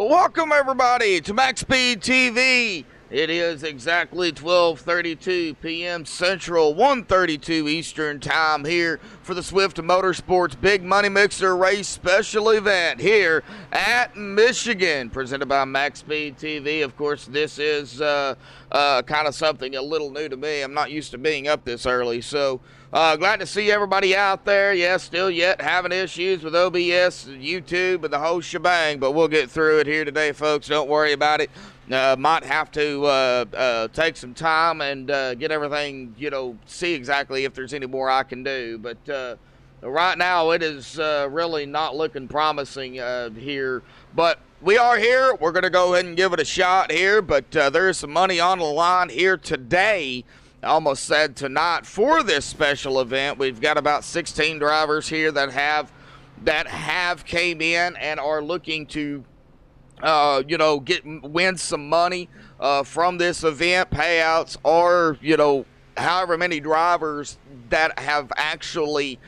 Welcome everybody to MaxSpeedTV. It is exactly 12:32 p.m. Central, 1:32 Eastern Time here for the Swift Motorsports Big Money Mixer Race Special Event here at Michigan, presented by MaxSpeedTV. Of course, this is kind of something a little new to me. I'm not used to being up this early, so glad to see everybody out there. Yes, still yet having issues with OBS, YouTube, and the whole shebang, but we'll get through it here today, folks. Don't worry about it. Might have to take some time and get everything, see exactly if there's any more I can do. But right now, it is really not looking promising here. But we are here. We're going to go ahead and give it a shot here. But there is some money on the line here today. I almost said tonight for this special event. We've got about 16 drivers here that have came in and are looking to win some money from this event. Payouts are, however many drivers that have actually,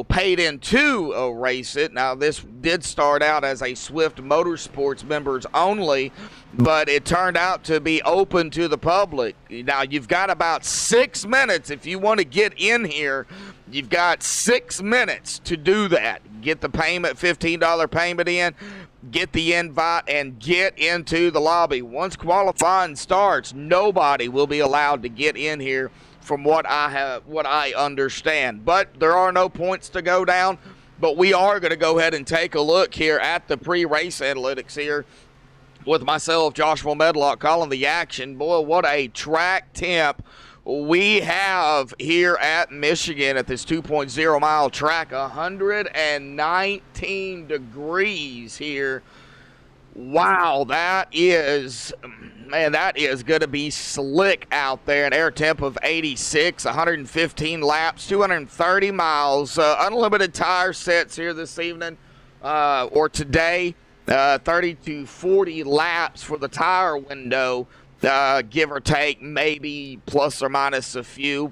paid in to race it. Now, this did start out as a Swift Motorsports members only, but it turned out to be open to the public. Now, you've got about 6 minutes if you want to get in here. You've got 6 minutes to do that. Get the payment, $15 payment in, get the invite, and get into the lobby. Once qualifying starts, nobody will be allowed to get in here from what I understand. But there are no points to go down. But we are going to go ahead and take a look here at the pre-race analytics here with myself, Joshua Medlock, calling the action. Boy, what a track temp we have here at Michigan at this 2.0 mile track. 119 degrees here. Wow, that is going to be slick out there. An air temp of 86, 115 laps, 230 miles. Unlimited tire sets here this evening or today. 30 to 40 laps for the tire window, give or take, maybe plus or minus a few.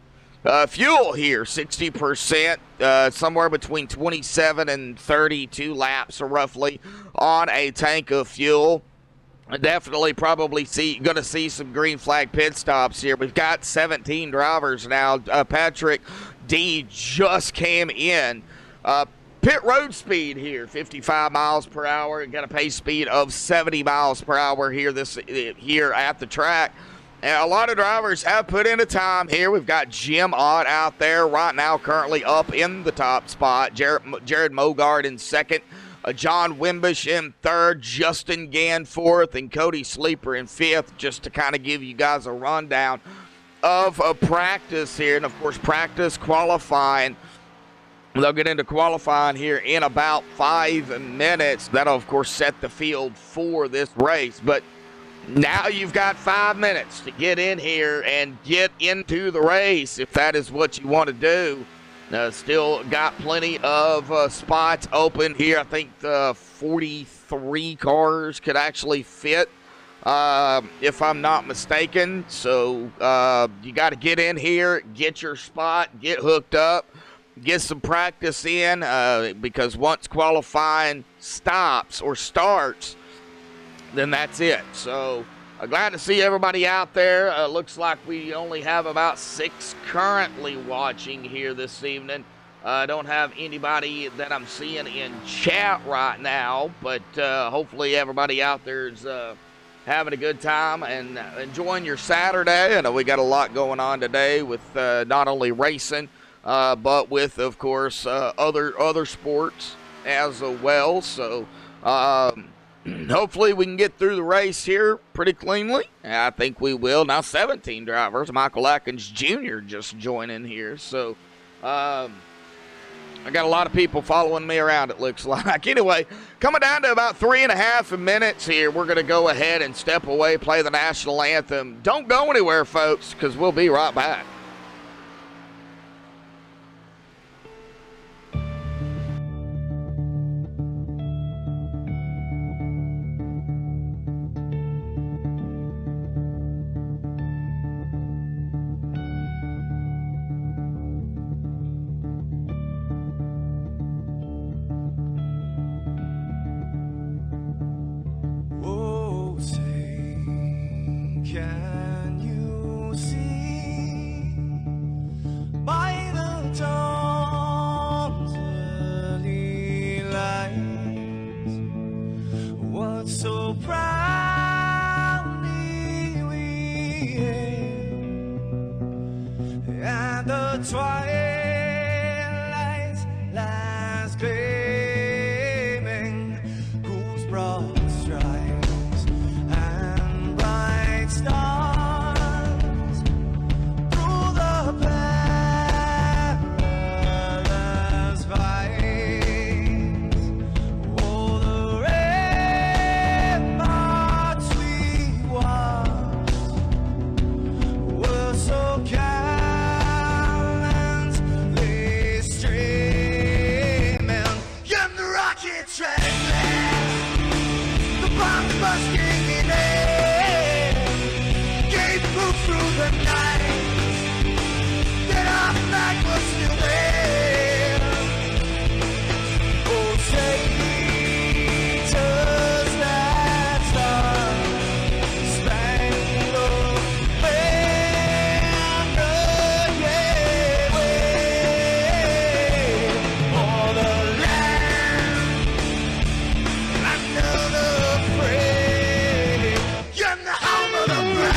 Fuel here, 60%, somewhere between 27 and 32 laps, or roughly, on a tank of fuel. Definitely probably going to see some green flag pit stops here. We've got 17 drivers now. Patrick D just came in. Pit road speed here, 55 miles per hour. Got a pace speed of 70 miles per hour here at the track. And a lot of drivers have put in a time here. We've got Jim Ott out there right now, currently up in the top spot. Jared Mogard in second. John Wimbish in third. Justin Gann fourth. And Cody Sleeper in fifth, just to kind of give you guys a rundown of practice here. And, of course, practice qualifying. They'll get into qualifying here in about 5 minutes. That'll, of course, set the field for this race. But now you've got 5 minutes to get in here and get into the race if that is what you want to do. Still got plenty of spots open here. I think 43 cars could actually fit, if I'm not mistaken. So you got to get in here, get your spot, get hooked up, get some practice in, because once qualifying stops or starts, then that's it. So glad to see everybody out there. Looks like we only have about 6 currently watching here this evening. I don't have anybody that I'm seeing in chat right now, but hopefully everybody out there is having a good time and enjoying your Saturday. I know we got a lot going on today with not only racing, but with, of course, other sports as well. So hopefully we can get through the race here pretty cleanly. I think we will. Now 17 drivers. Michael Atkins Jr. just joining here. So I got a lot of people following me around, it looks like. Anyway, coming down to about 3.5 minutes here, we're going to go ahead and step away, play the national anthem. Don't go anywhere, folks, because we'll be right back. and the twilight lies gleaming, whose broad stripes and bright stars through the perilous fight. Oh, the ramparts we watched were so gallantly streaming, and the rockets trembling, the bombs bursting in air, gave proof through the night that our flag was still there. Oh, traitors that star-spangled banner, yeah, wave for the land under the free, and the home of the brave.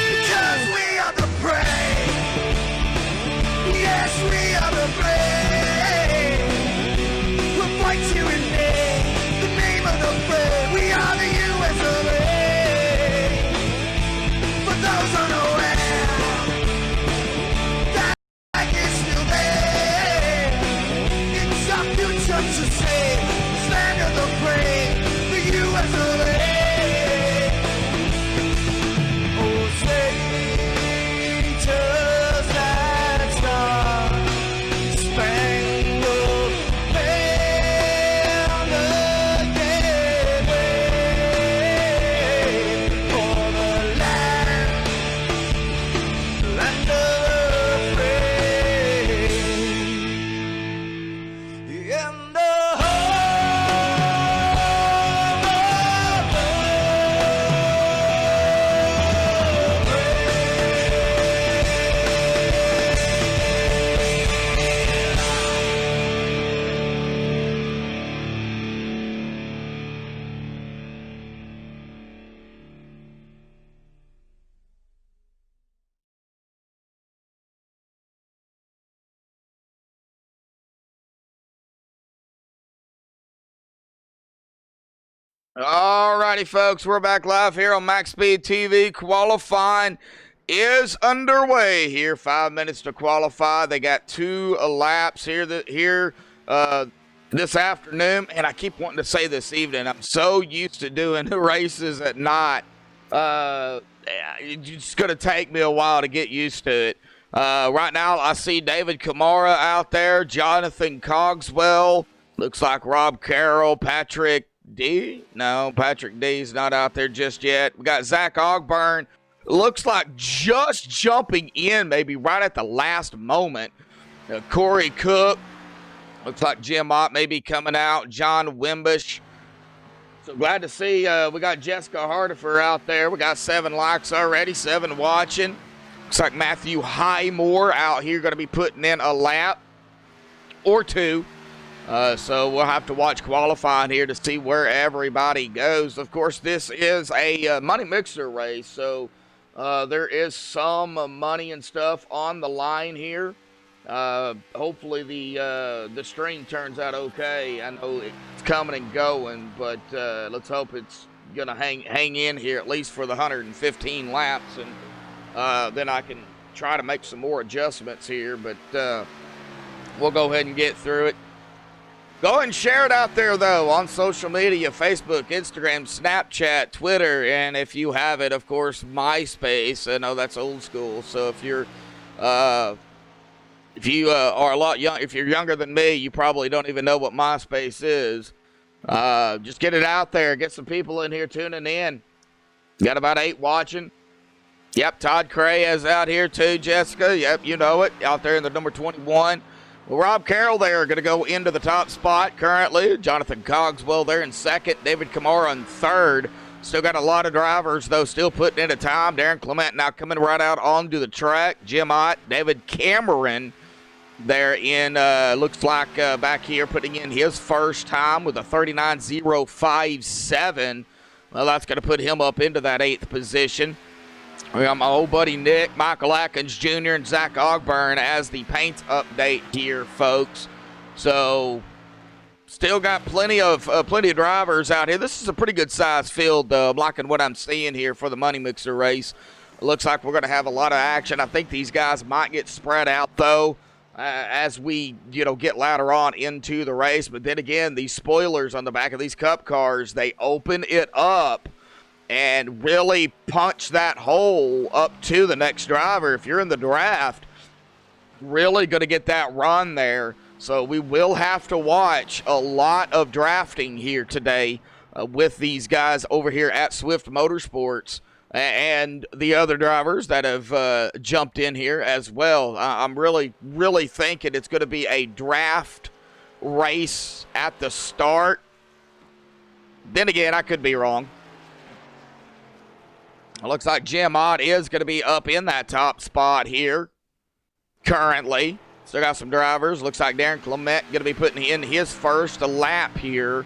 Because we are the brave. Yes, we are the brave. We'll fight you in the name of the brave. We are the US of A. For those unaware, that flag is still there. It's our future to save. Stand of the brave, the US of A. Oh, traitors that star-spangled banner, yeah, wave for the land under the free, and the Alrighty, folks, we're back live here on MaxSpeedTV. Qualifying is underway here. 5 minutes to qualify. They got 2 laps here this afternoon, and I keep wanting to say this evening. I'm so used to doing the races at night. It's just going to take me a while to get used to it. Right now, I see David Kamara out there, Jonathan Cogswell. Looks like Rob Carroll, Patrick D. No, Patrick D's not out there just yet. We got Zach Ogburn. Looks like just jumping in maybe right at the last moment. Corey Cook. Looks like Jim Ott may be coming out. John Wimbush. So glad to see we got Jessica Hardifer out there. We got 7 likes already, 7 watching. Looks like Matthew Highmore out here going to be putting in a lap or 2. So we'll have to watch qualifying here to see where everybody goes. Of course, this is a money mixer race, so there is some money and stuff on the line here. Hopefully the stream turns out okay. I know it's coming and going, but let's hope it's gonna hang in here at least for the 115 laps, and then I can try to make some more adjustments here. But we'll go ahead and get through it. Go and share it out there, though, on social media, Facebook, Instagram, Snapchat, Twitter, and if you have it, of course, MySpace. I know that's old school, so if you are a lot young, if you're younger than me, you probably don't even know what MySpace is. Just get it out there. Get some people in here tuning in. Got about 8 watching. Yep, Todd Cray is out here too, Jessica. Yep, you know it. Out there in the number 21. Well, Rob Carroll there going to go into the top spot currently. Jonathan Cogswell there in second. David Kamara in third. Still got a lot of drivers, though, still putting in a time. Darren Clement now coming right out onto the track. Jim Ott, David Cameron there in, looks like back here, putting in his first time with a 39.057. Well, that's going to put him up into that 8th position. We got my old buddy Nick, Michael Atkins Jr., and Zach Ogburn as the paint update here, folks. So, still got plenty of drivers out here. This is a pretty good size field, though. I'm liking what I'm seeing here for the Money Mixer race. It looks like we're going to have a lot of action. I think these guys might get spread out, though, as we get later on into the race. But then again, these spoilers on the back of these Cup cars, they open it up and really punch that hole up to the next driver. If you're in the draft, really going to get that run there. So we will have to watch a lot of drafting here today with these guys over here at Swift Motorsports and the other drivers that have jumped in here as well. I'm really, really thinking it's going to be a draft race at the start. Then again, I could be wrong. It looks like Jim Ott is going to be up in that top spot here currently. Still got some drivers. Looks like Darren Clement going to be putting in his first lap here.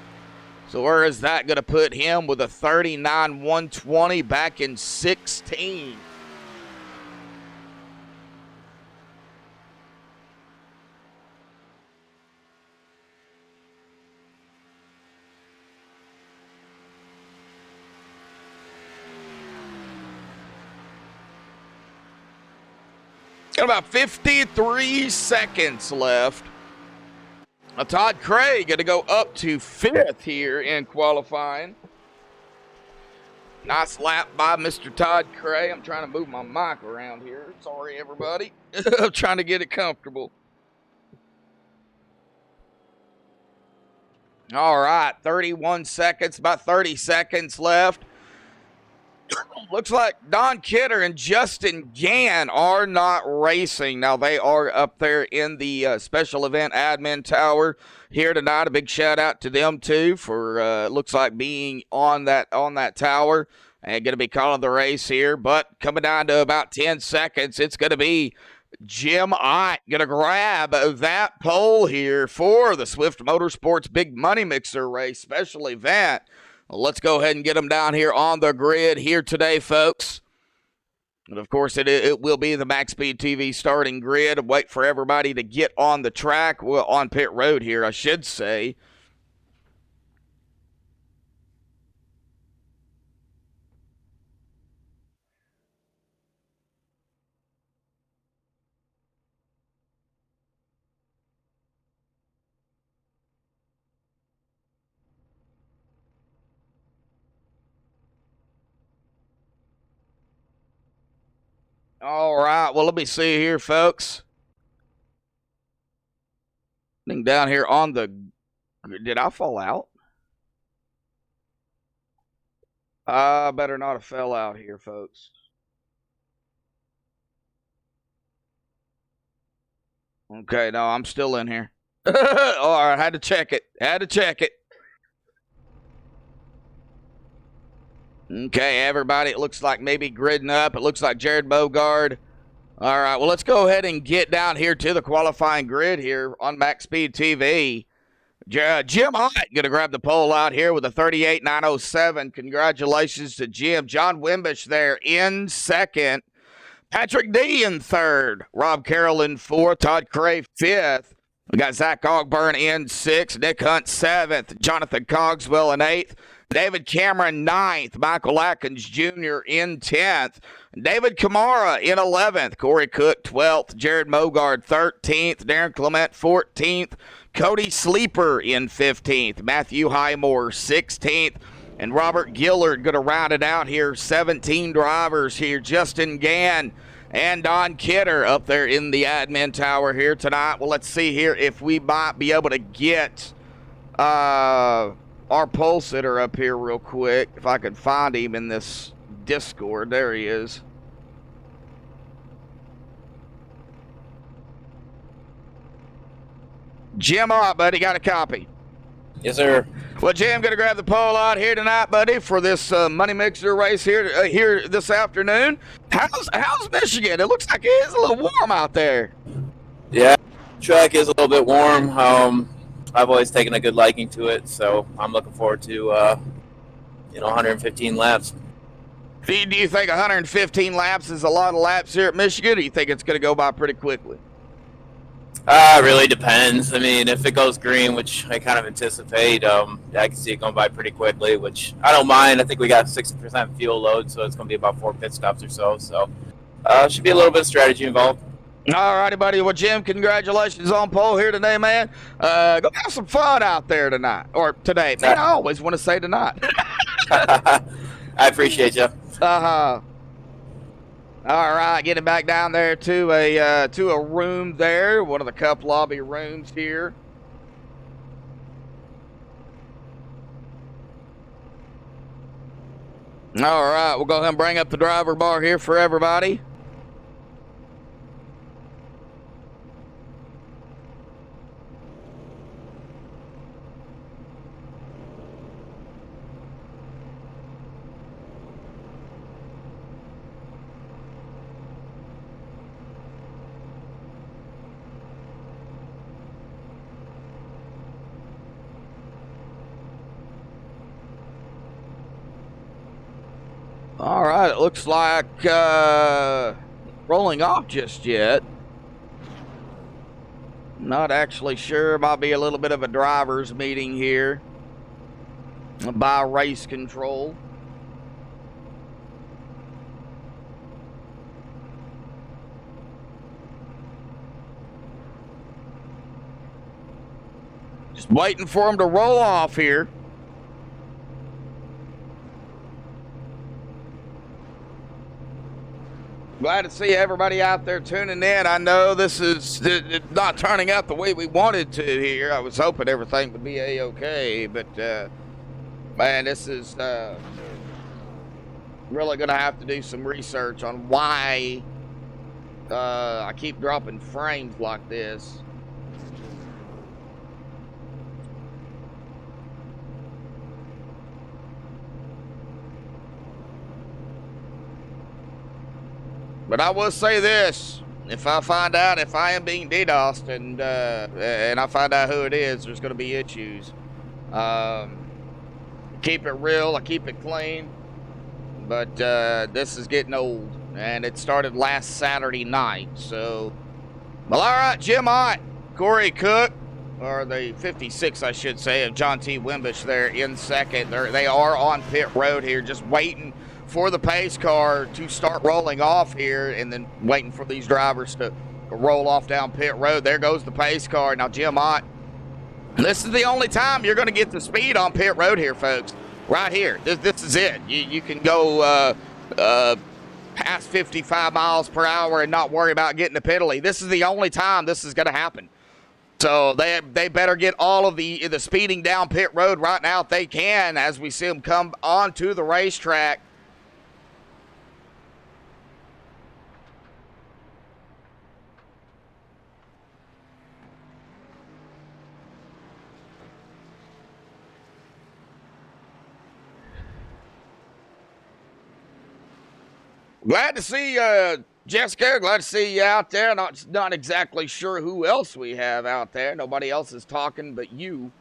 So where is that going to put him with a 39.120 back in 16? Got about 53 seconds left. Todd Cray going to go up to 5th here in qualifying. Nice lap by Mr. Todd Cray. I'm trying to move my mic around here. Sorry, everybody. I'm trying to get it comfortable. All right, 31 seconds, about 30 seconds left. Looks like Don Kidder and Justin Gann are not racing. Now, they are up there in the special event admin tower here tonight. A big shout out to them, too, for looks like being on that tower and going to be calling the race here. But coming down to about 10 seconds, it's going to be Jim Ott going to grab that pole here for the Swift Motorsports Big Money Mixer race special event. Let's go ahead and get them down here on the grid here today, folks. And, of course, it will be the MaxSpeedTV starting grid. Wait for everybody to get on the track. Well, on pit road here, I should say. All right, well, let me see here, folks. Down here on the... Did I fall out? I better not have fell out here, folks. Okay, no, I'm still in here. All right, had to check it. Okay, everybody, it looks like maybe gridding up. It looks like Jared Bogard. All right, well, let's go ahead and get down here to the qualifying grid here on MaxSpeedTV. Jim Ott going to grab the pole out here with a 38.907. Congratulations to Jim. John Wimbish there in second. Patrick D in third. Rob Carroll in fourth. Todd Cray fifth. We got Zach Ogburn in sixth. Nick Hunt seventh. Jonathan Cogswell in eighth. David Cameron, 9th. Michael Atkins Jr. in 10th. David Kamara in 11th. Corey Cook, 12th. Jared Mogard, 13th. Darren Clement, 14th. Cody Sleeper in 15th. Matthew Highmore 16th. And Robert Gillard going to round it out here. 17 drivers here. Justin Gann and Don Kidder up there in the admin tower here tonight. Well, let's see here if we might be able to get our pole sitter up here real quick. If I could find him in this Discord. There he is. Jim, all right, buddy, got a copy? Yes, sir. Well, Jim, going to grab the pole out here tonight, buddy, for this Money Mixer race here this afternoon. How's Michigan? It looks like it is a little warm out there. Yeah, track is a little bit warm. I've always taken a good liking to it, so I'm looking forward to 115 laps. Do you think 115 laps is a lot of laps here at Michigan, or do you think it's going to go by pretty quickly? It really depends. I mean, if it goes green, which I kind of anticipate, I can see it going by pretty quickly, which I don't mind. I think we got 60% fuel load, so it's going to be about 4 pit stops or so. So should be a little bit of strategy involved. All righty, buddy. Well, Jim, congratulations on pole here today, man. Go have some fun out there tonight, or today. Man, I always want to say tonight. I appreciate you. Uh-huh. All right, getting back down there to a room there, one of the Cup lobby rooms here. All right, we'll go ahead and bring up the driver bar here for everybody. All right, it looks like rolling off just yet. Not actually sure. Might be a little bit of a driver's meeting here by race control. Just waiting for them to roll off here. Glad to see everybody out there tuning in. I know this is not turning out the way we wanted to here. I was hoping everything would be A-okay, but man, this is really going to have to do some research on why I keep dropping frames like this. But I will say this: if I find out if I am being DDoSed and I find out who it is, there's going to be issues. Keep it real, I keep it clean, but this is getting old, and it started last Saturday night. So, well, all right, Jim Ott, Corey Cook, or the 56, I should say, of John T. Wimbish there in second. They are on pit road here, just waiting for the pace car to start rolling off here, and then waiting for these drivers to roll off down pit road. There goes the pace car. Now, Jim Ott, this is the only time you're going to get the speed on pit road here, folks. Right here. This is it. You can go past 55 miles per hour and not worry about getting to penalty. This is the only time this is going to happen. So they better get all of the speeding down pit road right now if they can, as we see them come onto the racetrack. Glad to see Jessica. Glad to see you out there. Not exactly sure who else we have out there. Nobody else is talking but you.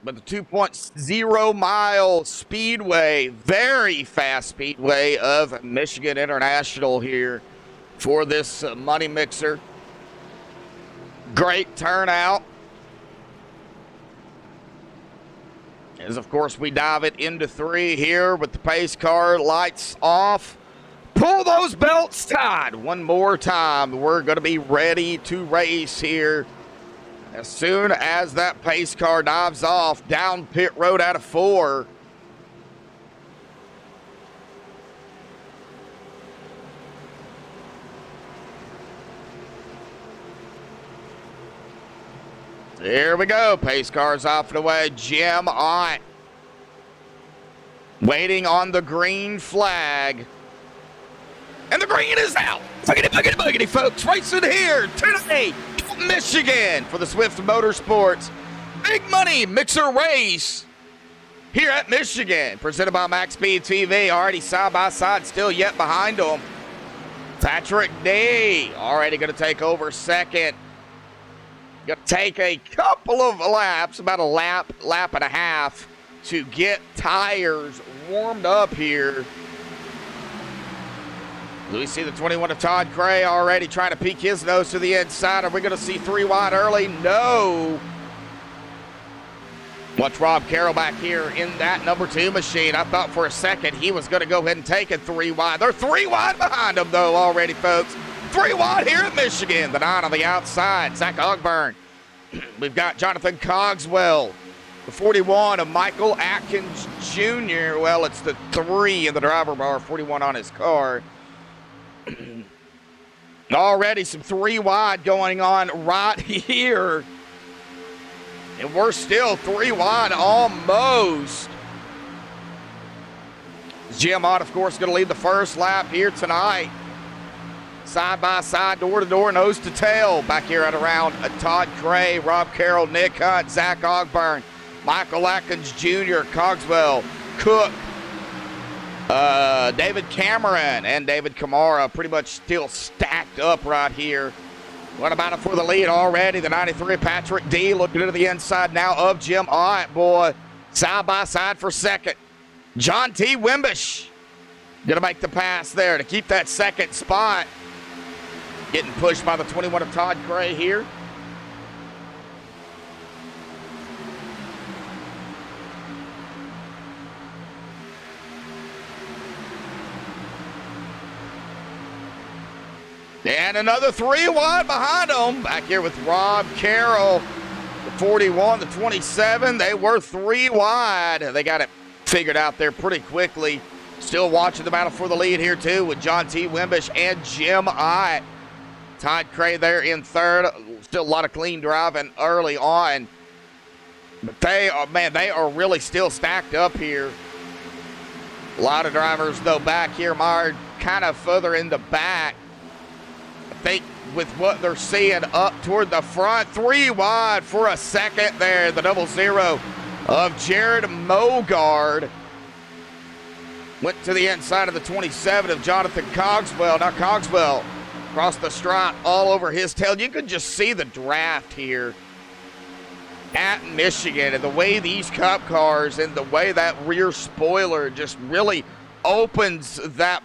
But the 2.0 mile speedway, very fast speedway of Michigan International here for this Money Mixer. Great turnout. As, of course, we dive it into 3 here with the pace car lights off. Pull those belts tied one more time. We're going to be ready to race here as soon as that pace car dives off down pit road out of 4. Here we go. Pace car's off and away. Jim Ott waiting on the green flag. And the green is out. Buggity, buggity, buggity, folks. Racing here today in Michigan for the Swift Motorsports Big Money Mixer Race here at Michigan. Presented by MaxSpeedTV. Already side by side, still yet behind them. Patrick D. Already going to take over second. Going to take a couple of laps, about a lap and a half, to get tires warmed up here. We see the 21 of Todd Gray already trying to peek his nose to the inside. Are we going to see 3 wide early? No. Watch Rob Carroll back here in that number 2 machine. I thought for a second he was going to go ahead and take it 3 wide. They're 3 wide behind him, though, already, folks. 3 wide here at Michigan. The 9 on the outside, Zach Ogburn. We've got Jonathan Cogswell. The 41 of Michael Atkins Jr. Well, it's the 3 in the driver bar, 41 on his car. Already some 3 wide going on right here. And we're still 3 wide almost. Jim Ott, of course, going to lead the first lap here tonight. Side by side, door to door, nose to tail. Back here at around Todd Gray, Rob Carroll, Nick Hunt, Zach Ogburn, Michael Atkins Jr., Cogswell, Cook, David Cameron, and David Kamara pretty much still stacked up right here. What about it for the lead already? The 93, Patrick D, looking to the inside now of Jim Ott, boy. Side by side for second. John T. Wimbish gonna make the pass there to keep that second spot. Getting pushed by the 21 of Todd Gray here. And another 3 wide behind them. Back here with Rob Carroll, the 41, the 27. They were 3 wide. They got it figured out there pretty quickly. Still watching the battle for the lead here, too, with John T. Wimbish and Jim Ott. Todd Gray there in third. Still a lot of clean driving early on. But they are really still stacked up here. A lot of drivers, though, back here. Mired kind of further in the back. I think with what they're seeing up toward the front. 3 wide for a second there. The 00 of Jared Mogard. Went to the inside of the 27 of Jonathan Cogswell. Now Cogswell across the stripe all over his tail. You can just see the draft here at Michigan and the way these Cup cars and the way that rear spoiler just really opens that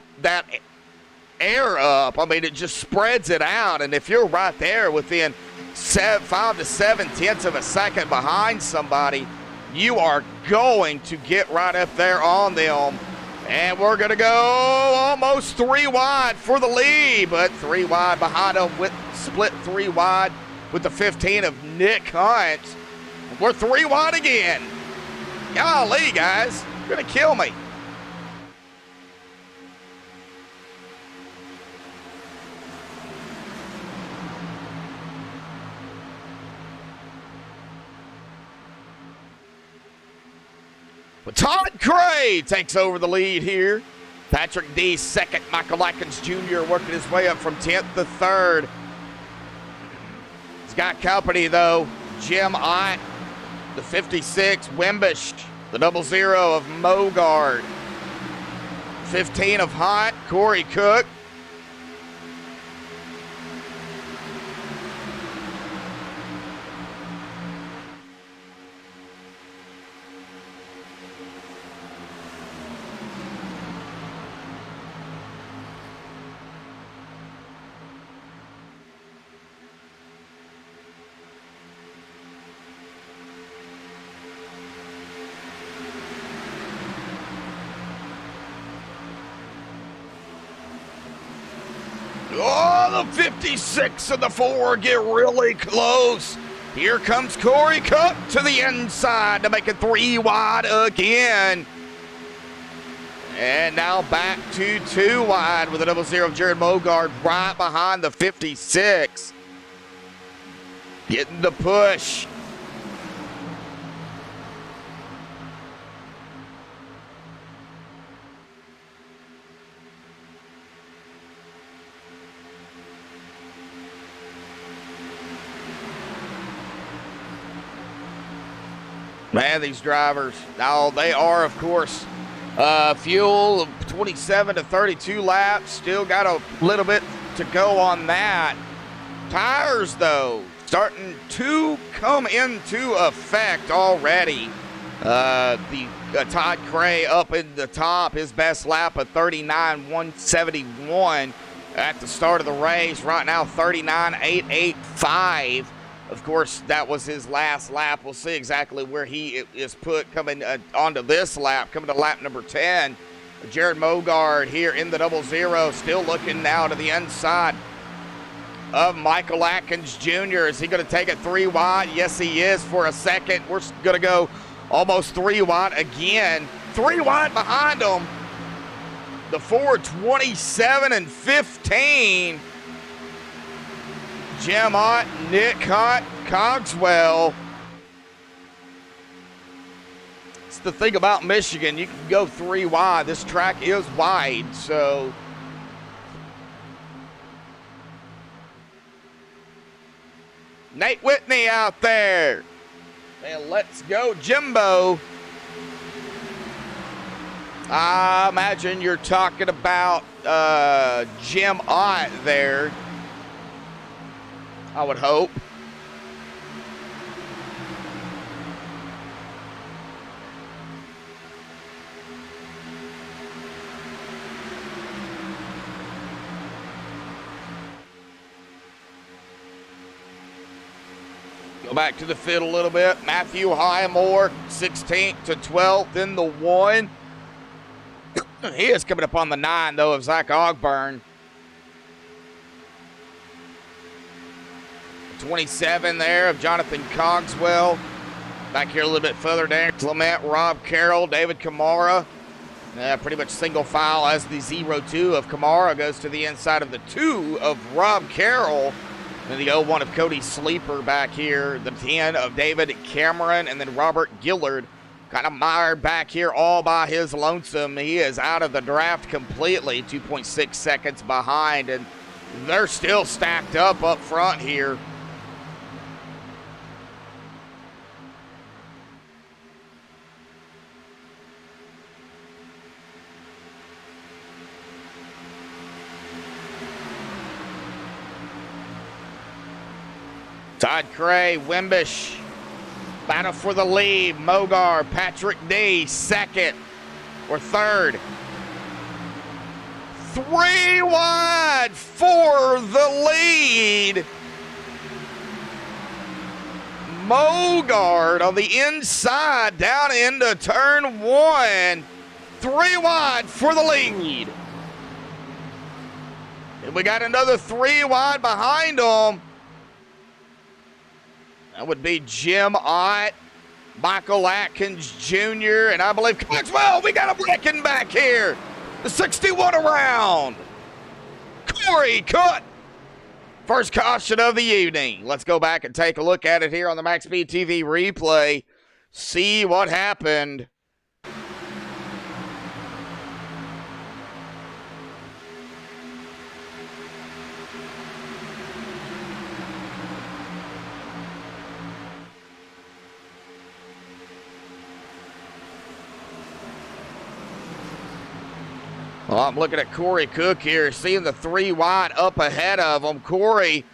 air up. I mean, it just spreads it out. And if you're right there within 5 to 7 tenths of a second behind somebody, you are going to get right up there on them. And we're going to go almost 3 wide for the lead, but 3 wide behind them with split 3 wide with the 15 of Nick Hunt. We're 3 wide again. Golly, guys, you're going to kill me. But Todd Gray takes over the lead here. Patrick D second. Michael Atkins Jr. working his way up from 10th to 3rd. He's got company, though. Jim Ott, the 56, Wimbish, the 00 of Mogard, 15 of Hunt, Corey Cook. Oh, the 56 and the 4 get really close. Here comes Corey Cook to the inside to make it 3 wide again. And now back to 2 wide with a 00 of Jared Mogard right behind the 56. Getting the push. Man, these drivers, now they are, of course, fuel of 27 to 32 laps. Still got a little bit to go on that. Tires, though, starting to come into effect already. Todd Cray up in the top, his best lap of 39.171 at the start of the race. Right now, 39.885. Of course, that was his last lap. We'll see exactly where he is put coming onto this lap, coming to lap number 10. Jared Mogard here in the 00, still looking now to the inside of Michael Atkins Jr. Is he going to take it 3 wide? Yes, he is for a second. We're going to go almost 3 wide again. 3 wide behind him. The Ford 27 and 15. Jim Ott, Nick Hunt, Cogswell. It's the thing about Michigan. You can go 3 wide. This track is wide, so. Nate Whitney out there. And let's go, Jimbo. I imagine you're talking about Jim Ott there. I would hope. Go back to the field a little bit. Matthew Highmore, 16th to 12th in the 1. He is coming up on the 9, though, of Zach Ogburn. 27 there of Jonathan Cogswell. Back here a little bit further down, Clement, Rob Carroll, David Kamara. Pretty much single file as the 02 of Kamara goes to the inside of the 2 of Rob Carroll. And the 01 of Cody Sleeper back here. The 10 of David Cameron, and then Robert Gillard kind of mired back here all by his lonesome. He is out of the draft completely, 2.6 seconds behind, and they're still stacked up front here. Todd Cray, Wimbish, battle for the lead. Mogar, Patrick D, second or third. 3 wide for the lead. Mogard on the inside down into turn 1. 3 wide for the lead. And we got another 3 wide behind them. That would be Jim Ott, Michael Atkins Jr., and I believe Cogswell. We got a wrecking back here. The 61 around. Corey Cook. First caution of the evening. Let's go back and take a look at it here on the MaxSpeedTV replay. See what happened. Well, I'm looking at Corey Cook here, seeing the 3 wide up ahead of him. Corey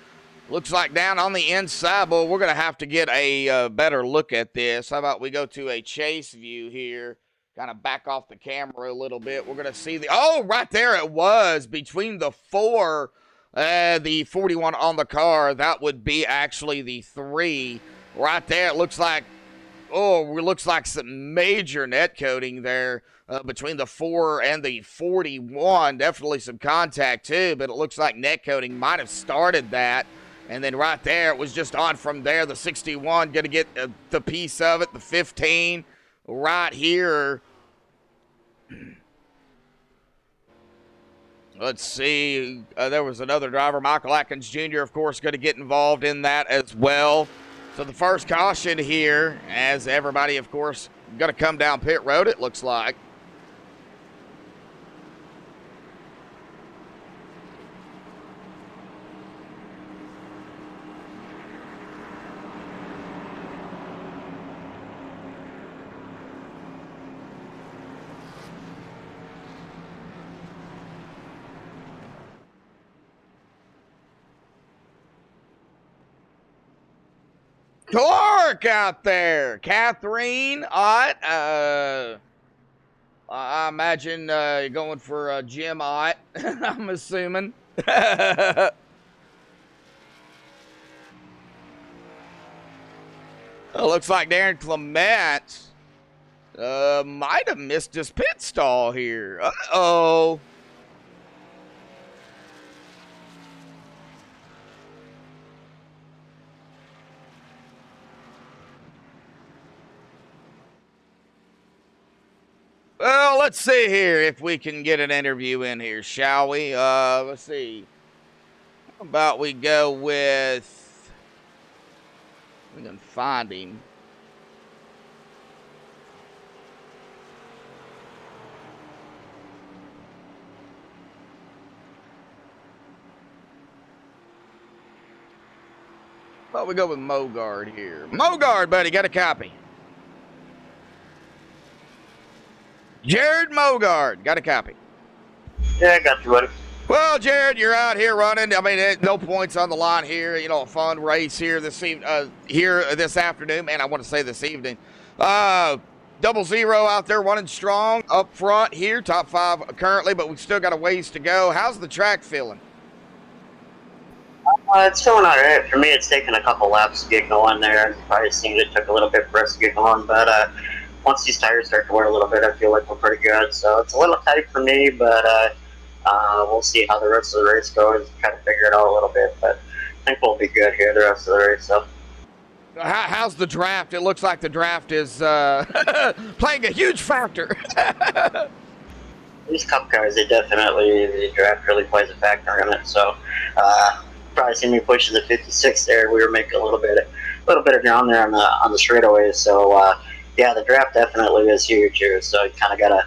looks like down on the inside, but we're going to have to get a better look at this. How about we go to a chase view here, kind of back off the camera a little bit. We're going to see oh, right there it was between the 4, the 41 on the car. That would be actually the 3. Right there, it looks like Oh, it looks like some major net coating there between the 4 and the 41. Definitely some contact too, but it looks like net coating might have started that. And then right there, it was just on from there. The 61 going to get the piece of it. The 15 right here. Let's see. There was another driver, Michael Atkins Jr., of course, going to get involved in that as well. So the first caution here, as everybody, of course, going to come down pit road, it looks like. Clark out there. Catherine Ott. I imagine you're going for Jim Ott, I'm assuming. It looks like Darren Clement might have missed his pit stall here. Uh-oh. Well, let's see here if we can get an interview in here, shall we? Let's see. How about we go with... We can find him. Well, we go with Mogard here. Mogard, buddy, got a copy. Jared Mogard, got a copy. Yeah, I got you, buddy. Well, Jared, you're out here running. I mean, no points on the line here. You know, a fun race here this afternoon. Man, I want to say this evening. 0-0 out there running strong up front here. Top 5 currently, but we've still got a ways to go. How's the track feeling? It's feeling all right. For me, it's taken a couple laps to get going there. It probably seemed it took a little bit for us to get going, but once these tires start to wear a little bit, I feel like we're pretty good. So it's a little tight for me, but we'll see how the rest of the race goes. Try to figure it out a little bit, but I think we'll be good here the rest of the race. So. How's the draft? It looks like the draft is playing a huge factor. These cup cars, the draft really plays a factor in it. So probably see me pushing the 56 there. We were making a little bit of ground there on the straightaways. So yeah, the draft definitely is huge here. So you kind of gotta.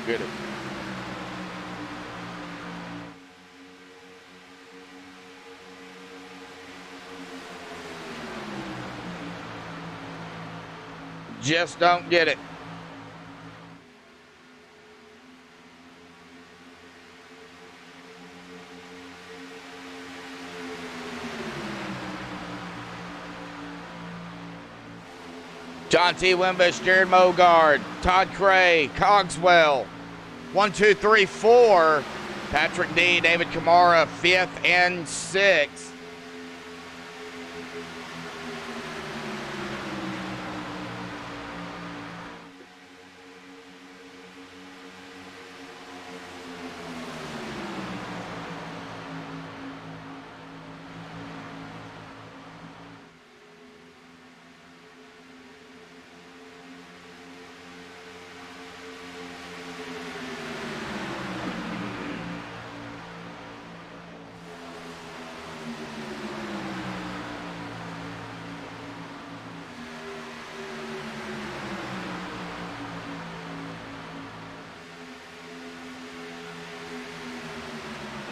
Good. Just don't get it. John T. Wimbish, Jared Mogard, Todd Cray, Cogswell. 1, 2, 3, 4. Patrick D, David Kamara, 5th and 6th.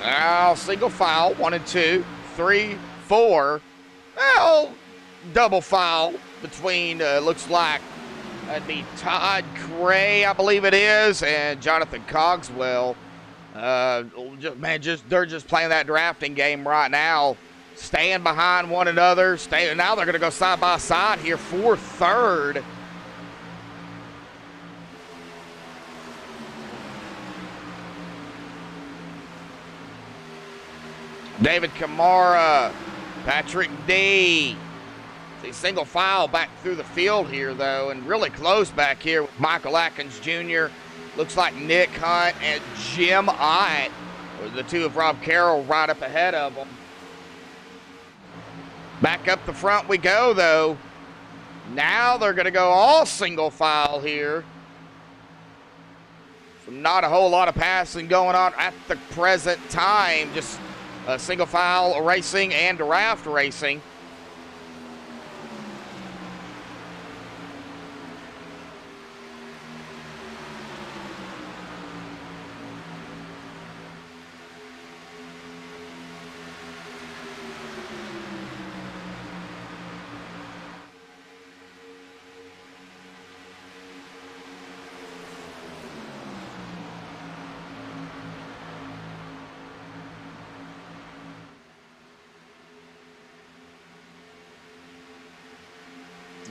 Now, single file, 1 and 2, 3, 4. Well, double file between, looks like that'd be Todd Cray, I believe it is, and Jonathan Cogswell. They're just playing that drafting game right now, staying behind one another. Now they're going to go side by side here for third. David Kamara, Patrick D. See, single file back through the field here, though, and really close back here with Michael Atkins Jr. Looks like Nick Hunt and Jim Ott, the two of Rob Carroll right up ahead of them. Back up the front we go, though. Now they're going to go all single file here. So not a whole lot of passing going on at the present time. Just single file racing and draft racing.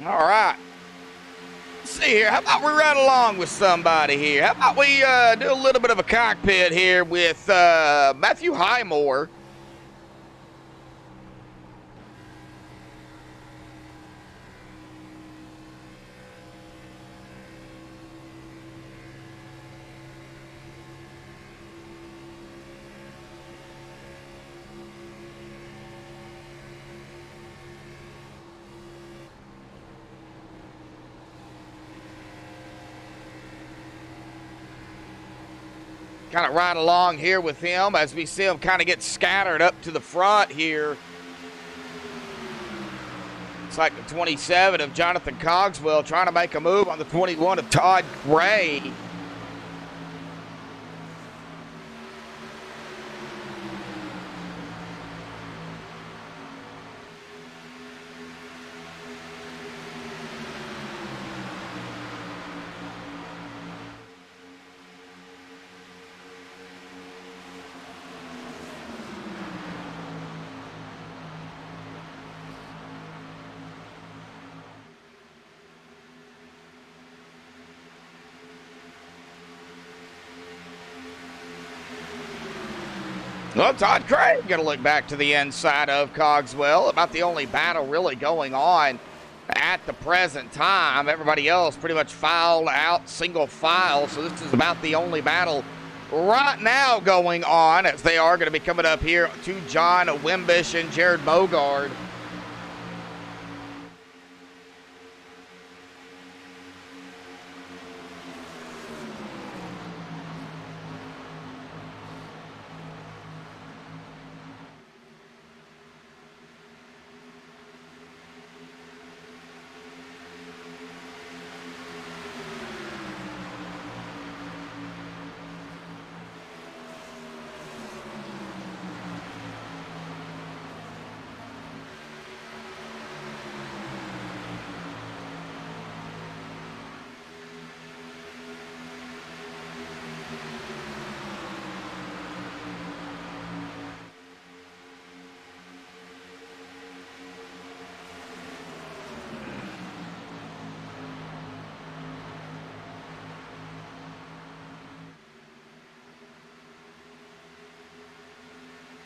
All right. Let's see here. How about we ride along with somebody here? How about we do a little bit of a cockpit here with Matthew Highmore? Kind of ride along here with him as we see him kind of get scattered up to the front here. It's like the 27 of Jonathan Cogswell trying to make a move on the 21 of Todd Gray. Well, Todd Craig going to look back to the inside of Cogswell. About the only battle really going on at the present time. Everybody else pretty much filed out, single file. So this is about the only battle right now going on, as they are going to be coming up here to John Wimbish and Jared Mogard.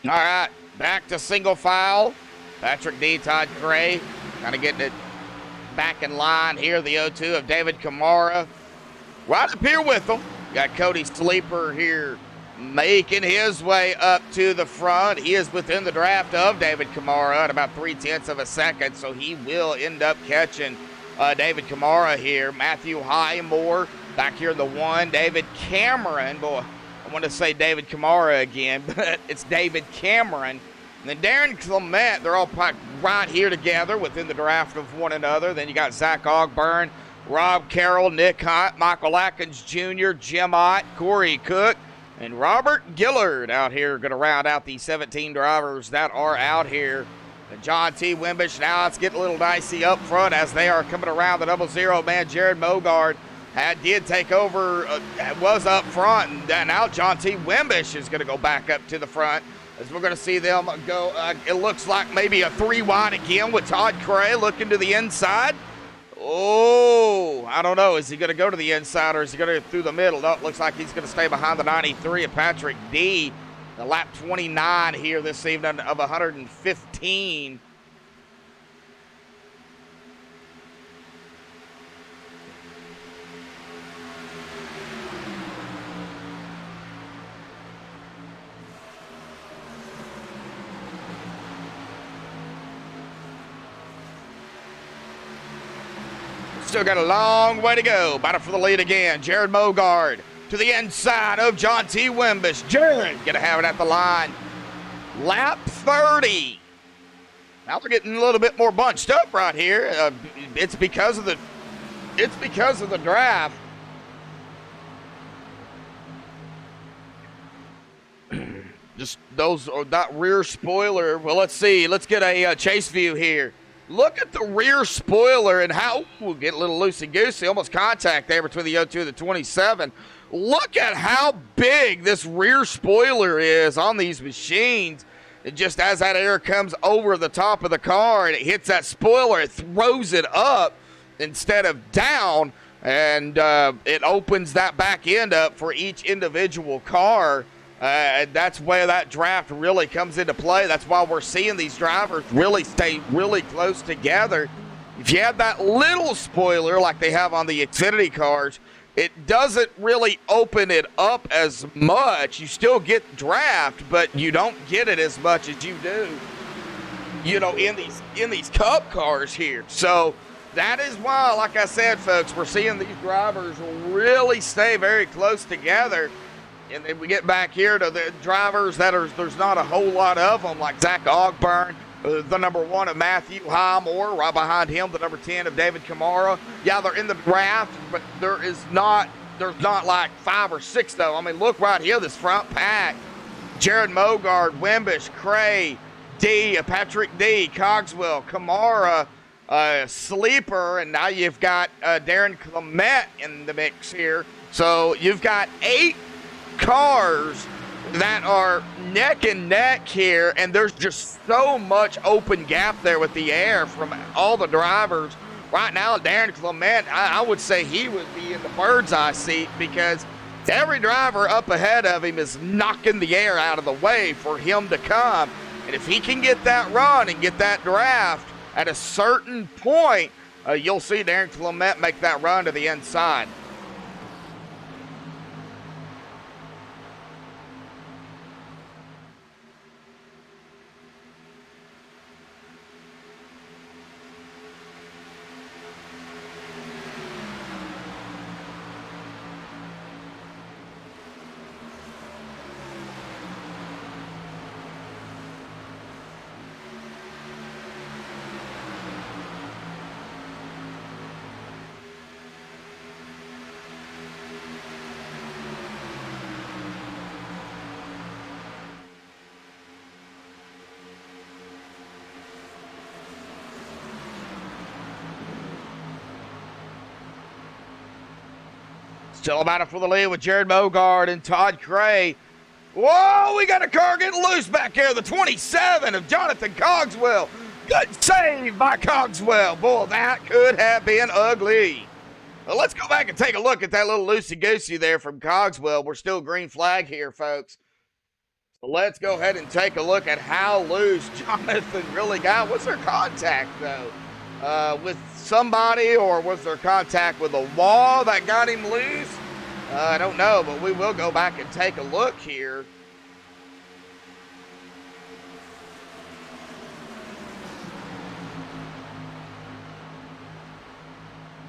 All right, back to single file. Patrick D, Todd Gray, kind of getting it back in line here. The 0-2 of David Kamara. Right up here with them. Got Cody Sleeper here making his way up to the front. He is within the draft of David Kamara at about 0.3 of a second, so he will end up catching David Kamara here. Matthew Highmore back here in the 1. David Cameron, boy, I want to say David Kamara again, but it's David Cameron. And then Darren Clement, they're all right here together within the draft of one another. Then you got Zach Ogburn, Rob Carroll, Nick Hunt, Michael Atkins Jr., Jim Ott, Corey Cook, and Robert Gillard out here going to round out the 17 drivers that are out here. And John T. Wimbish, now it's getting a little dicey up front as they are coming around the 00 man. Jared Mogard did take over, was up front, and now John T. Wimbish is going to go back up to the front as we're going to see them go. It looks like maybe a 3 wide again with Todd Cray looking to the inside. Oh, I don't know. Is he going to go to the inside or is he going to go through the middle? No, it looks like he's going to stay behind the 93 of Patrick D. The lap 29 here this evening of 115. Still got a long way to go. Battle for the lead again. Jared Mogard to the inside of John T. Wimbish. Jared gonna have it at the line. Lap 30. Now they're getting a little bit more bunched up right here. It's because of the draft. Just those or that rear spoiler. Well, let's see. Let's get a chase view here. Look at the rear spoiler and how we'll get a little loosey-goosey, almost contact there between the 02 and the 27. Look at how big this rear spoiler is on these machines. And just as that air comes over the top of the car and it hits that spoiler, it throws it up instead of down, and it opens that back end up for each individual car. And that's where that draft really comes into play. That's why we're seeing these drivers really stay really close together. If you have that little spoiler like they have on the Xfinity cars, it doesn't really open it up as much. You still get draft, but you don't get it as much as you do, you know, in these Cup cars here. So that is why, like I said, folks, we're seeing these drivers really stay very close together. And then we get back here to the drivers there's not a whole lot of them, like Zach Ogburn, the number 1 of Matthew Highmore, right behind him, the number 10 of David Kamara. Yeah, they're in the draft, but there's not like 5 or 6 though. I mean, look right here, this front pack. Jared Mogard, Wimbish, Cray, D, Patrick D, Cogswell, Kamara, Sleeper, and now you've got Darren Clement in the mix here. So you've got 8 cars that are neck and neck here, and there's just so much open gap there with the air from all the drivers. Right now, Darren Clement, I would say he would be in the bird's eye seat because every driver up ahead of him is knocking the air out of the way for him to come. And if he can get that run and get that draft at a certain point, you'll see Darren Clement make that run to the inside. Still about it for the lead with Jared Mogard and Todd Cray. Whoa, we got a car getting loose back here. The 27 of Jonathan Cogswell. Good save by Cogswell. Boy, that could have been ugly. Well, let's go back and take a look at that little loosey-goosey there from Cogswell. We're still green flag here, folks. So let's go ahead and take a look at how loose Jonathan really got. Was there contact, though, with somebody, or was there contact with a wall that got him loose? I don't know, but we will go back and take a look here.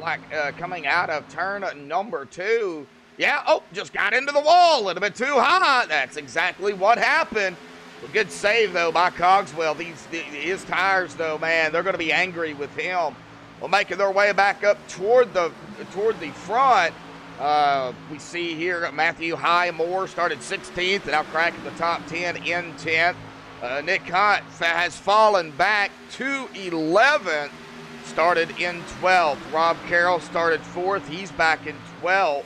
Like coming out of turn number 2. Yeah, oh, just got into the wall a little bit too high. That's exactly what happened. Well, good save, though, by Cogswell. His tires, though, man, they're going to be angry with him. Well, making their way back up toward the front. We see here Matthew Highmore started 16th and now cracking the top 10 in 10th. Nick Hunt has fallen back to 11th, started in 12th. Rob Carroll started 4th. He's back in 12th.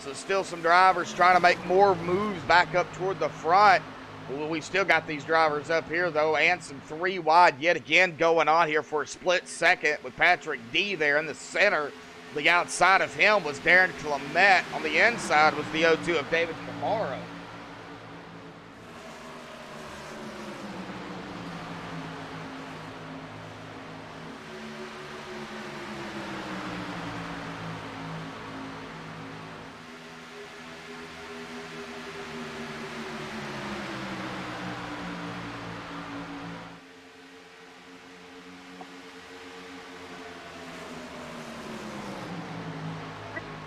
So still some drivers trying to make more moves back up toward the front. Well, we've still got these drivers up here, though, and some 3 wide yet again going on here for a split second with Patrick D there in the center. The outside of him was Darren Clement. On the inside was the 02 of David Kamara.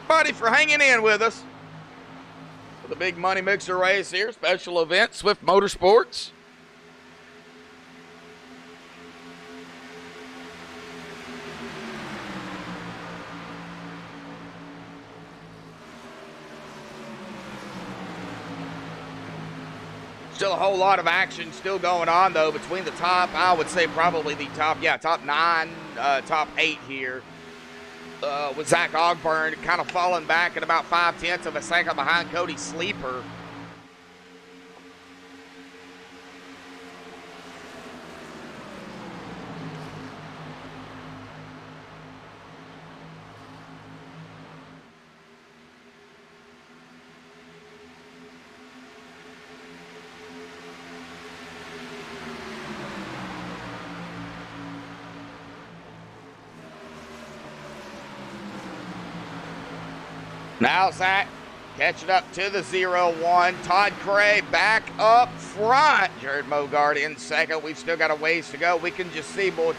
everybody for hanging in with us for the big money mixer race here. Special event, Swift Motorsports. Still a whole lot of action still going on, though, between the top, I would say probably the top 9, top 8 here. With Zach Ogburn kind of falling back at about 0.5 of a second behind Cody Sleeper. Now Zach catching up to the 0-1. Todd Cray back up front. Jared Mogard in second. We've still got a ways to go. We can just see, boy,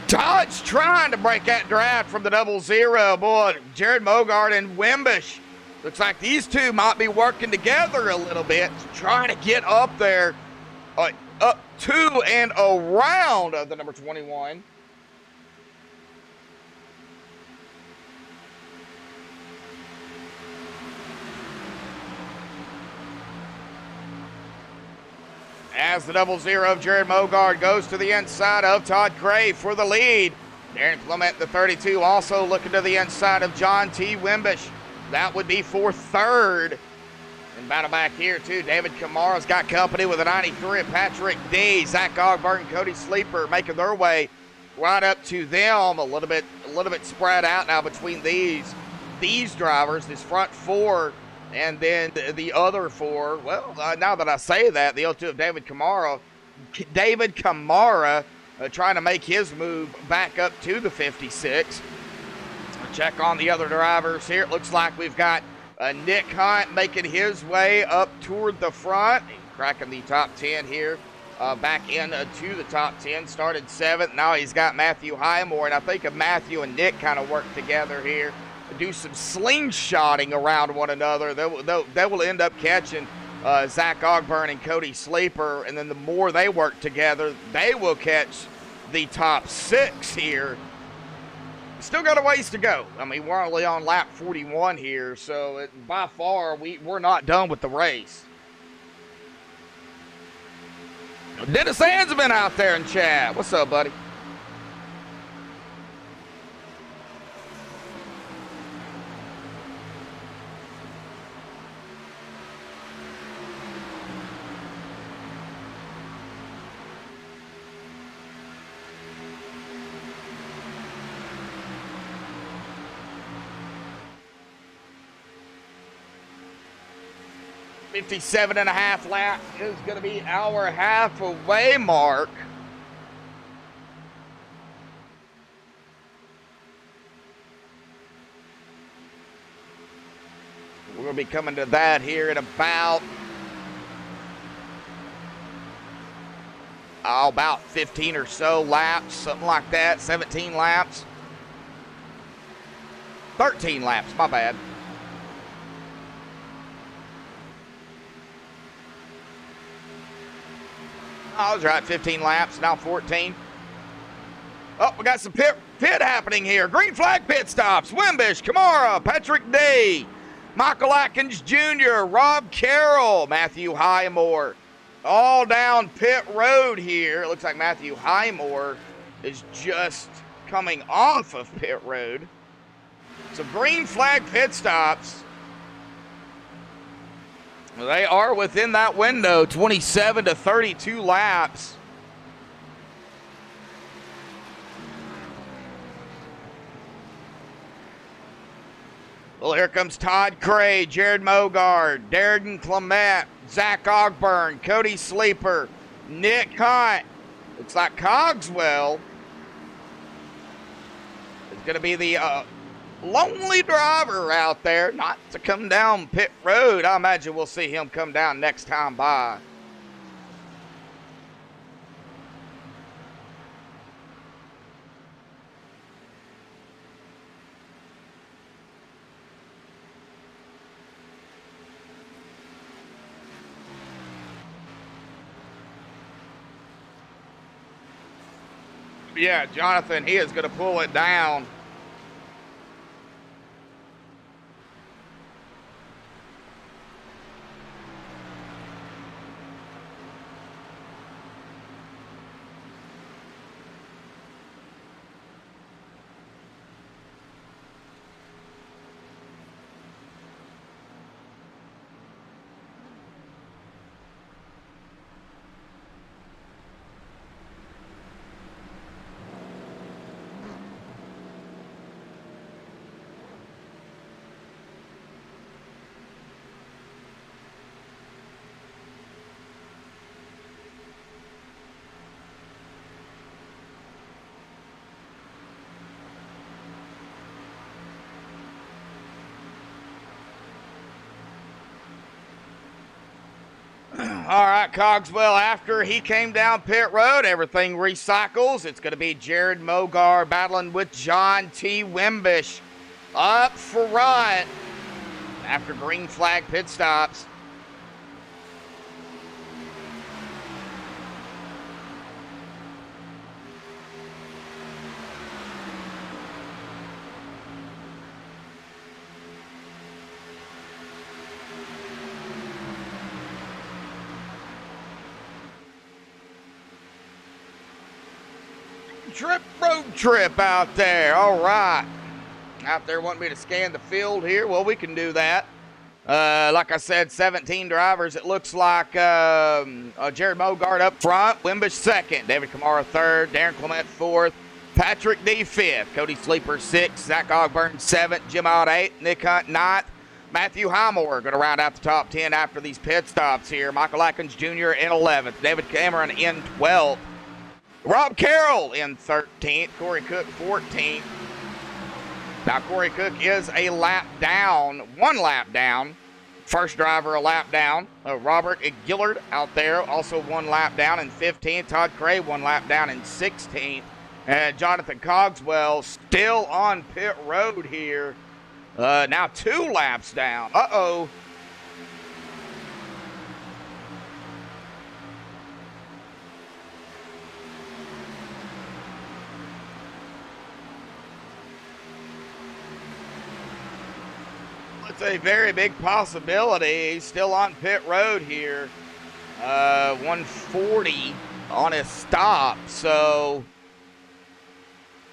Todd's trying to break that draft from the 0-0. Boy, Jared Mogard and Wimbish. Looks like these two might be working together a little bit, trying to get up there, up to and around the number 21. As the 0-0 of Jared Mogard goes to the inside of Todd Cray for the lead. Darren Clement, the 32, also looking to the inside of John T. Wimbish. That would be for third. And battle back here, too. David Kamara's got company with a 93 of Patrick D. Zach Ogburn and Cody Sleeper making their way right up to them. A little bit spread out now between these drivers, this front four. And then the other four, well, now that I say that, the 0-2 of David Kamara trying to make his move back up to the 56. Check on the other drivers here. It looks like we've got Nick Hunt making his way up toward the front, cracking the top 10 here, back into the top 10. Started 7th. Now he's got Matthew Highmore, and I think if Matthew and Nick kind of work together here, do some slingshotting around one another, they will end up catching Zach Ogburn and Cody Sleeper, and then the more they work together, they will catch the top 6 here. Still got a ways to go. I mean, we're only on lap 41 here, so by far we're not done with the race. Dennis Sands been out there in chat. What's up, buddy? .57.5 lap is going to be our halfway mark. We're going to be coming to that here in about 15 or so laps, something like that, 17 laps. 13 laps, my bad. I was right, 15 laps, now 14. Oh, we got some pit happening here. Green flag pit stops. Wimbish, Kamara, Patrick Day, Michael Atkins Jr., Rob Carroll, Matthew Highmore. All down pit road here. It looks like Matthew Highmore is just coming off of pit road. So green flag pit stops. They are within that window, 27 to 32 laps. Well, here comes Todd Cray, Jared Mogard, Darren Clement, Zach Ogburn, Cody Sleeper, Nick Hunt. Looks like Cogswell is going to be the lonely driver out there, not to come down pit road. I imagine we'll see him come down next time by. Yeah, Jonathan, he is going to pull it down. All right, Cogswell, after he came down pit road, everything recycles. It's going to be Jared Mogar battling with John T. Wimbish up front after green flag pit stops. Road trip out there. All right. Out there wanting me to scan the field here. Well, we can do that. Like I said, 17 drivers. It looks like Jared Mogart up front, Wimbish second, David Kamara third, Darren Clement fourth, Patrick D fifth, Cody Sleeper sixth, Zach Ogburn seventh, Jim Ott eighth, Nick Hunt ninth, Matthew Highmore going to round out the top 10 after these pit stops here. Michael Atkins Jr. in 11th, David Cameron in 12th, Rob Carroll in 13th, Corey Cook 14th. Now, Corey Cook is a lap down, one lap down. First driver a lap down. Robert Gillard out there, also one lap down in 15th. Todd Cray, one lap down in 16th. And Jonathan Cogswell still on pit road here. Now 2 laps down. Uh-oh. It's a very big possibility. He's still on pit road here. 140 on his stop. So,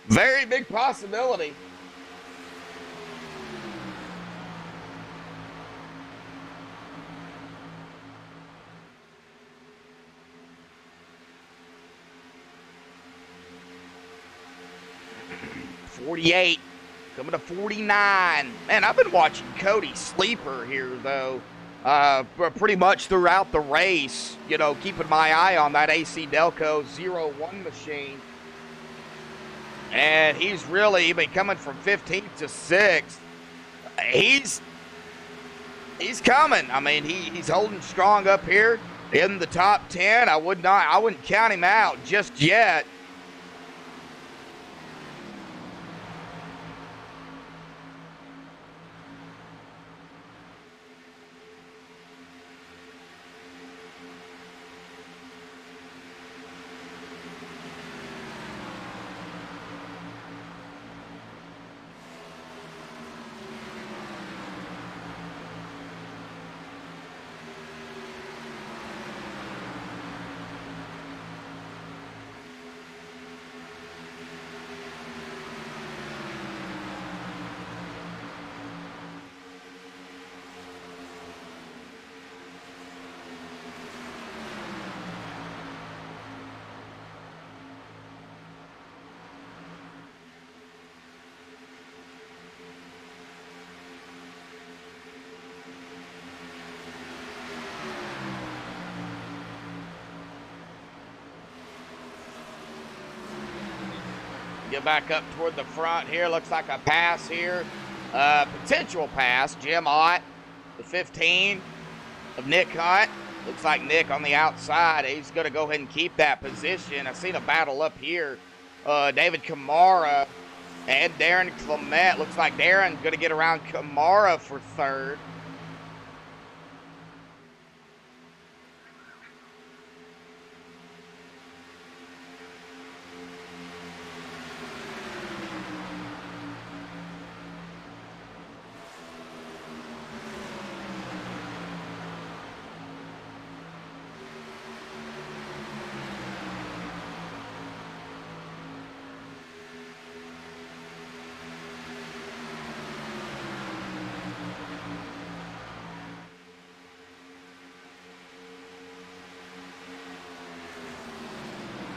very big possibility. .48. Coming to 49. Man, I've been watching Cody Sleeper here, though, pretty much throughout the race. You know, keeping my eye on that AC Delco 01 machine. And he's really been coming from 15th to 6th. He's coming. I mean, he's holding strong up here in the top 10. I wouldn't count him out just yet. Get back up toward the front here. Looks like a pass here. Potential pass. Jim Ott, the 15 of Nick Hunt. Looks like Nick on the outside. He's going to go ahead and keep that position. I've seen a battle up here. David Kamara and Darren Clement. Looks like Darren's going to get around Kamara for third.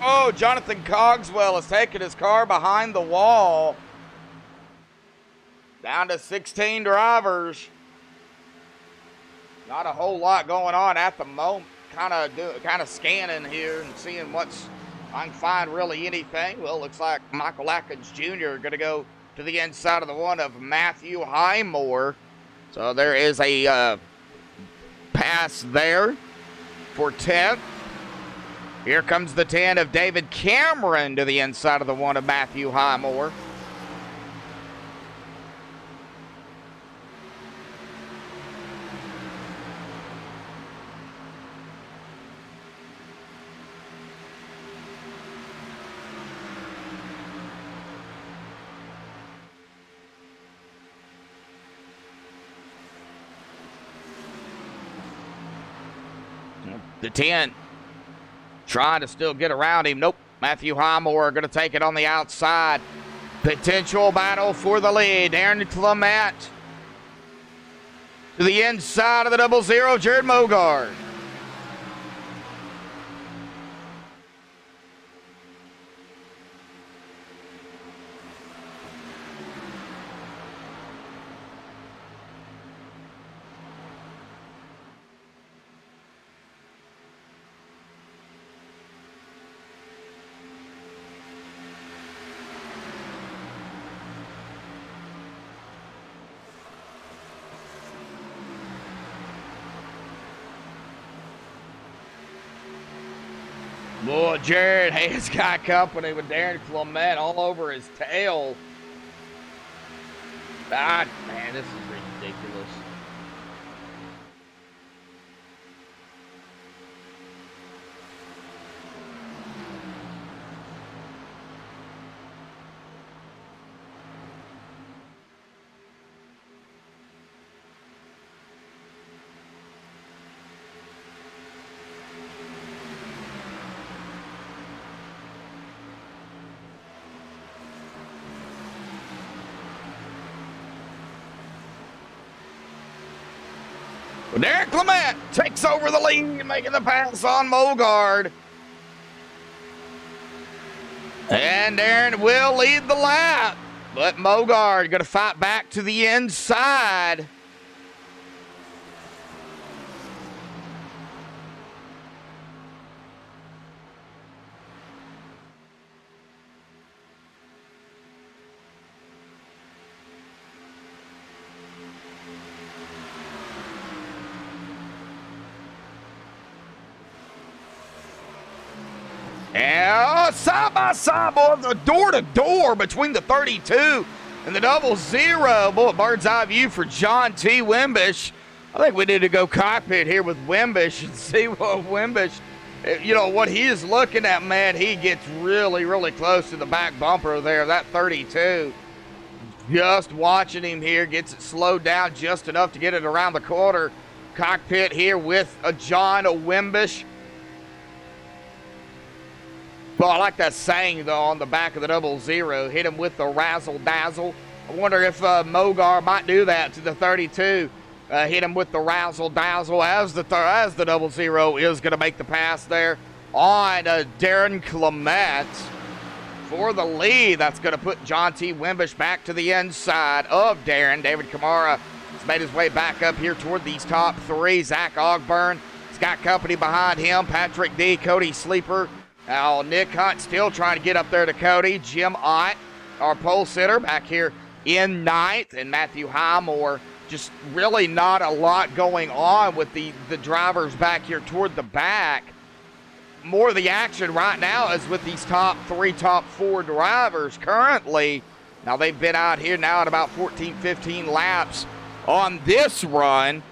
Oh, Jonathan Cogswell has taken his car behind the wall. Down to 16 drivers. Not a whole lot going on at the moment. Kind of scanning here and seeing what's I can find really anything. Well, looks like Michael Atkins Jr. going to go to the inside of the one of Matthew Highmore. So there is a pass there for 10th. Here comes the 10 of David Cameron to the inside of the one of Matthew Highmore. The 10 trying to still get around him. Nope. Matthew Highmore going to take it on the outside. Potential battle for the lead. Darren Clement to the inside of the 00. Jared Mogard. Boy, Jared has got company with Darren Clement all over his tail. God, man, this is ridiculous. Well, Darren Clement takes over the lead, making the pass on Mogard. And Darren will lead the lap, but Mogard going to fight back to the inside. And side by side, boy, the door to door between the 32 and the 00. Boy, bird's eye view for John T. Wimbish. I think we need to go cockpit here with Wimbish and see what Wimbish, you know, what he is looking at, man. He gets really, really close to the back bumper there, that 32. Just watching him here, gets it slowed down just enough to get it around the corner. Cockpit here with a John Wimbish. Well, I like that saying, though, on the back of the 00. Hit him with the razzle-dazzle. I wonder if Mogar might do that to the 32. Hit him with the razzle-dazzle as the 00 is going to make the pass there on Darren Clement for the lead. That's going to put John T. Wimbish back to the inside of Darren. David Kamara has made his way back up here toward these top three. Zach Ogburn has got company behind him. Patrick D., Cody Sleeper. Now, Nick Hunt still trying to get up there to Cody. Jim Ott, our pole sitter, back here in ninth. And Matthew Highmore, just really not a lot going on with the drivers back here toward the back. More of the action right now is with these top three, top four drivers currently. Now, they've been out here now at about 14, 15 laps on this run.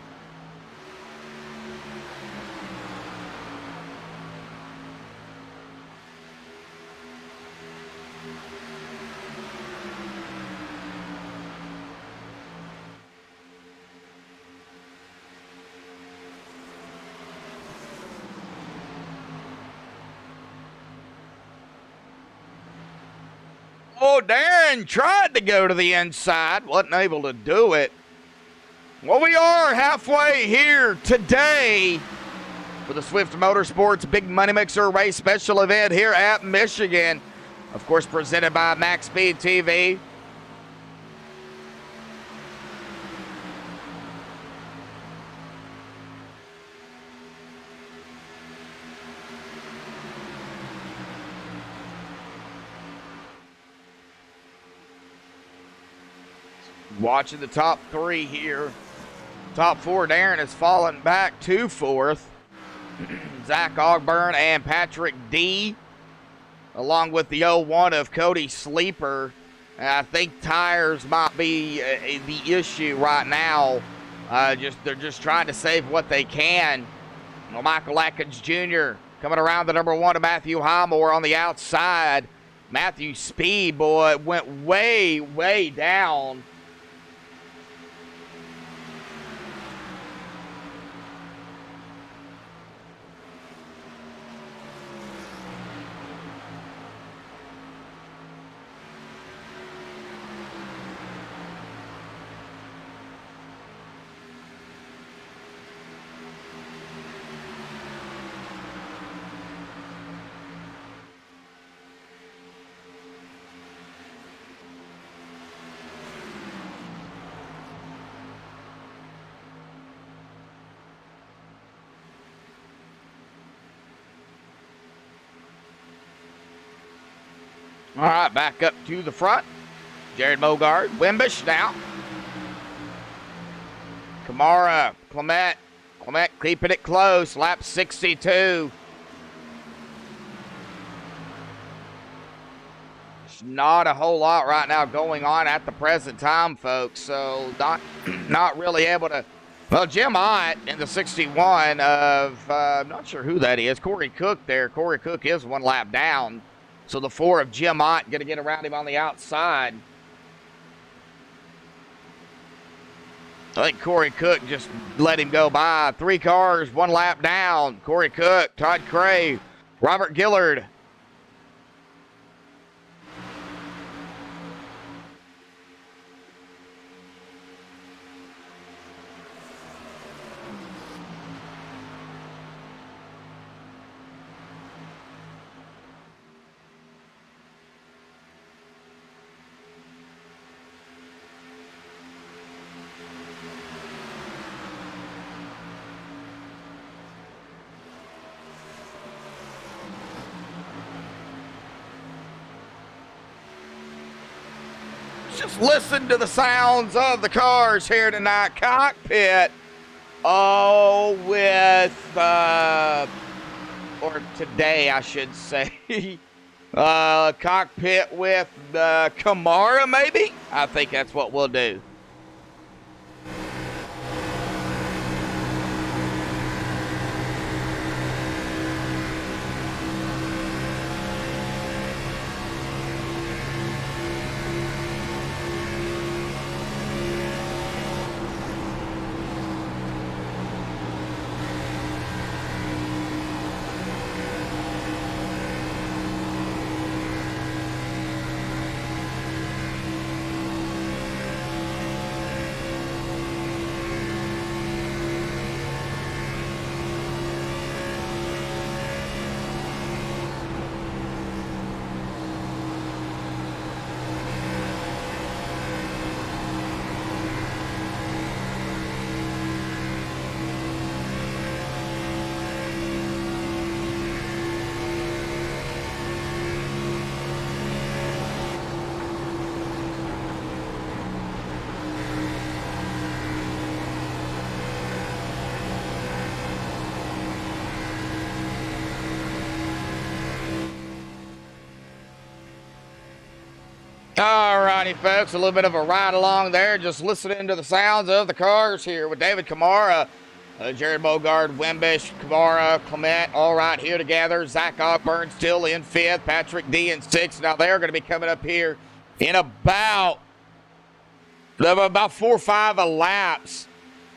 Oh, Darren tried to go to the inside, wasn't able to do it. Well, we are halfway here today for the Swift Motorsports Big Money Mixer Race Special event here at Michigan. Of course, presented by MaxSpeedTV. Watching the top three here. Top four, Darren has fallen back to fourth. Zach Ogburn and Patrick D, along with the 01 of Cody Sleeper. And I think tires might be the issue right now. They're just trying to save what they can. Well, Michael Atkins Jr. coming around the number 1 of Matthew Highmore on the outside. Matthew's speed, boy, went way, way down. All right, back up to the front. Jared Mogard, Wimbish now. Kamara, Clement keeping it close, lap 62. There's not a whole lot right now going on at the present time, folks, so not really able to. Well, Jim Ott in the 61 of, I'm not sure who that is, Corey Cook there. Corey Cook is 1 lap down. So the 4 of Jim Ott going to get around him on the outside. I think Corey Cook just let him go by. 3 cars, 1 lap down. Corey Cook, Todd Cray, Robert Gillard. Just listen to the sounds of the cars here tonight. Cockpit, or today I should say, cockpit with Kamara maybe? I think that's what we'll do. All righty, folks, a little bit of a ride along there, just listening to the sounds of the cars here with David Kamara, Jared Bogard, Wimbish, Kamara, Clement, all right here together. Zach Ogburn still in 5th, Patrick D in 6th. Now they're going to be coming up here in about 4 or 5 laps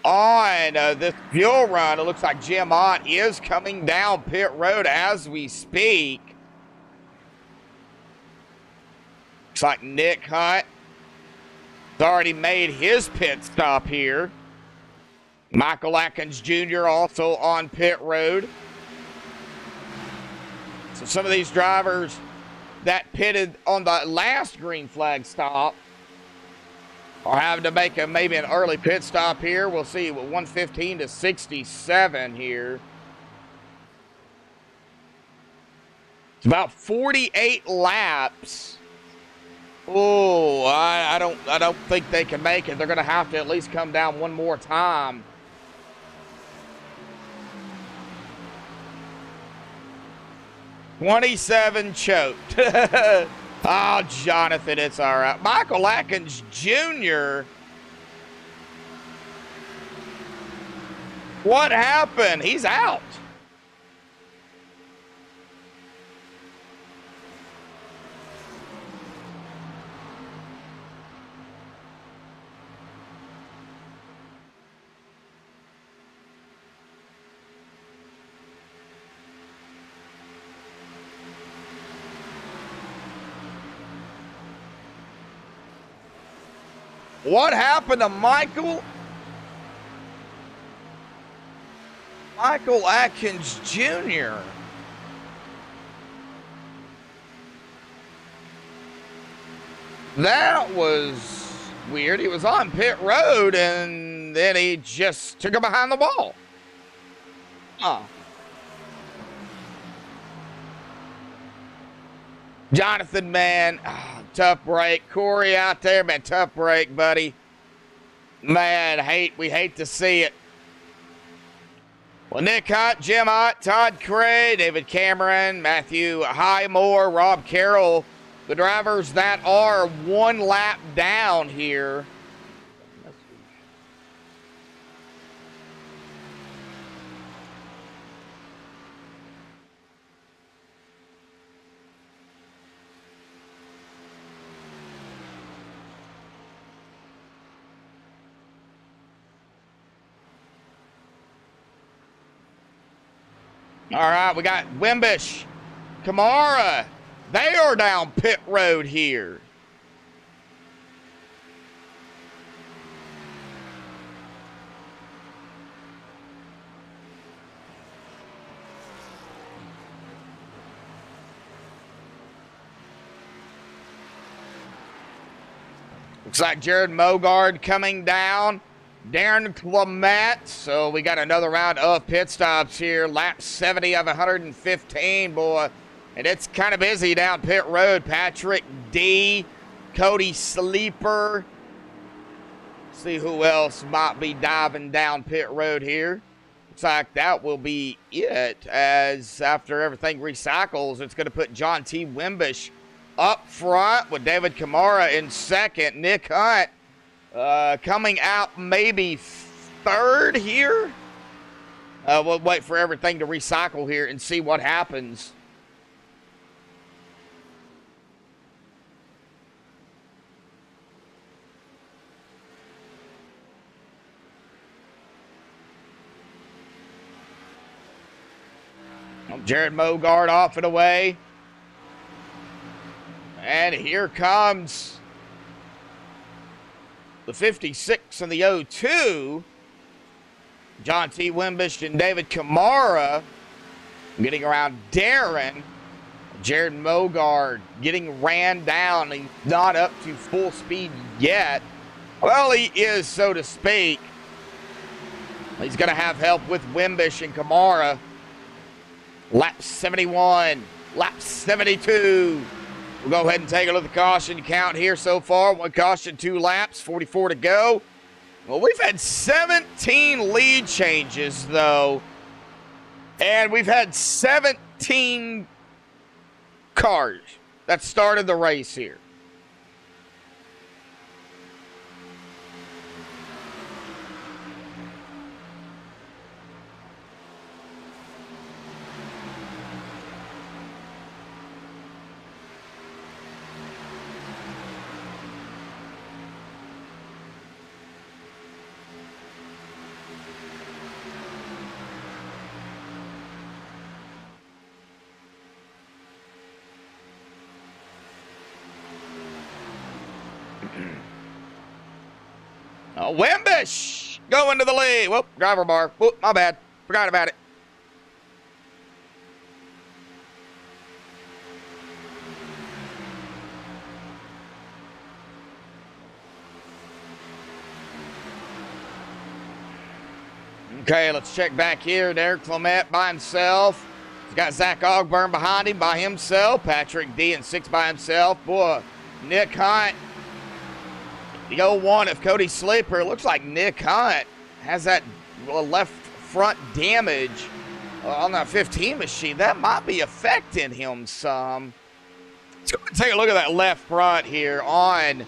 on this fuel run. It looks like Jim Ott is coming down pit road as we speak. Looks like Nick Hunt has already made his pit stop here. Michael Atkins Jr. also on pit road. So some of these drivers that pitted on the last green flag stop are having to make maybe an early pit stop here. We'll see. 115 to 67 here. It's about 48 laps. Oh, I don't think they can make it. They're going to have to at least come down one more time. '27 choked. Oh, Jonathan, it's all right. Michael Atkins Jr. What happened? He's out. What happened to Michael? Michael Atkins Jr. That was weird. He was on pit road and then he just took him behind the wall. Huh. Jonathan, man, tough break. Corey out there, man, tough break, buddy. Man, we hate to see it. Well, Nick Hunt, Jim Ott, Todd Cray, David Cameron, Matthew Highmore, Rob Carroll, the drivers that are one lap down here. All right, we got Wimbish, Kamara. They are down pit road here. Looks like Jared Mogard coming down. Darren Clement. So we got another round of pit stops here. Lap 70 of 115, boy. And it's kind of busy down pit road. Patrick D. Cody Sleeper. See who else might be diving down pit road here. Looks like that will be it, as after everything recycles, it's going to put John T. Wimbish up front with David Kamara in second. Nick Hunt coming out maybe third here. We'll wait for everything to recycle here and see what happens. Jared Mogard off and away. And here comes the 56 and the 02. John T. Wimbish and David Kamara getting around Darren. Jared Mogard getting ran down. He's not up to full speed yet. Well, he is, so to speak. He's going to have help with Wimbish and Kamara. Lap 71, lap 72. We'll go ahead and take a look at the caution count here so far. One caution, 2 laps, 44 to go. Well, we've had 17 lead changes, though. And we've had 17 cars that started the race here. Wimbish going to the lead. Whoop, driver bar. Whoop, my bad. Forgot about it. Okay, let's check back here. Derek Clement by himself. He's got Zach Ogburn behind him by himself. Patrick D in 6 by himself. Boy, Nick Hunt. The 0-1 of Cody Sleeper. Looks like Nick Hunt has that left front damage on that 15 machine. That might be affecting him some. Let's go and take a look at that left front here on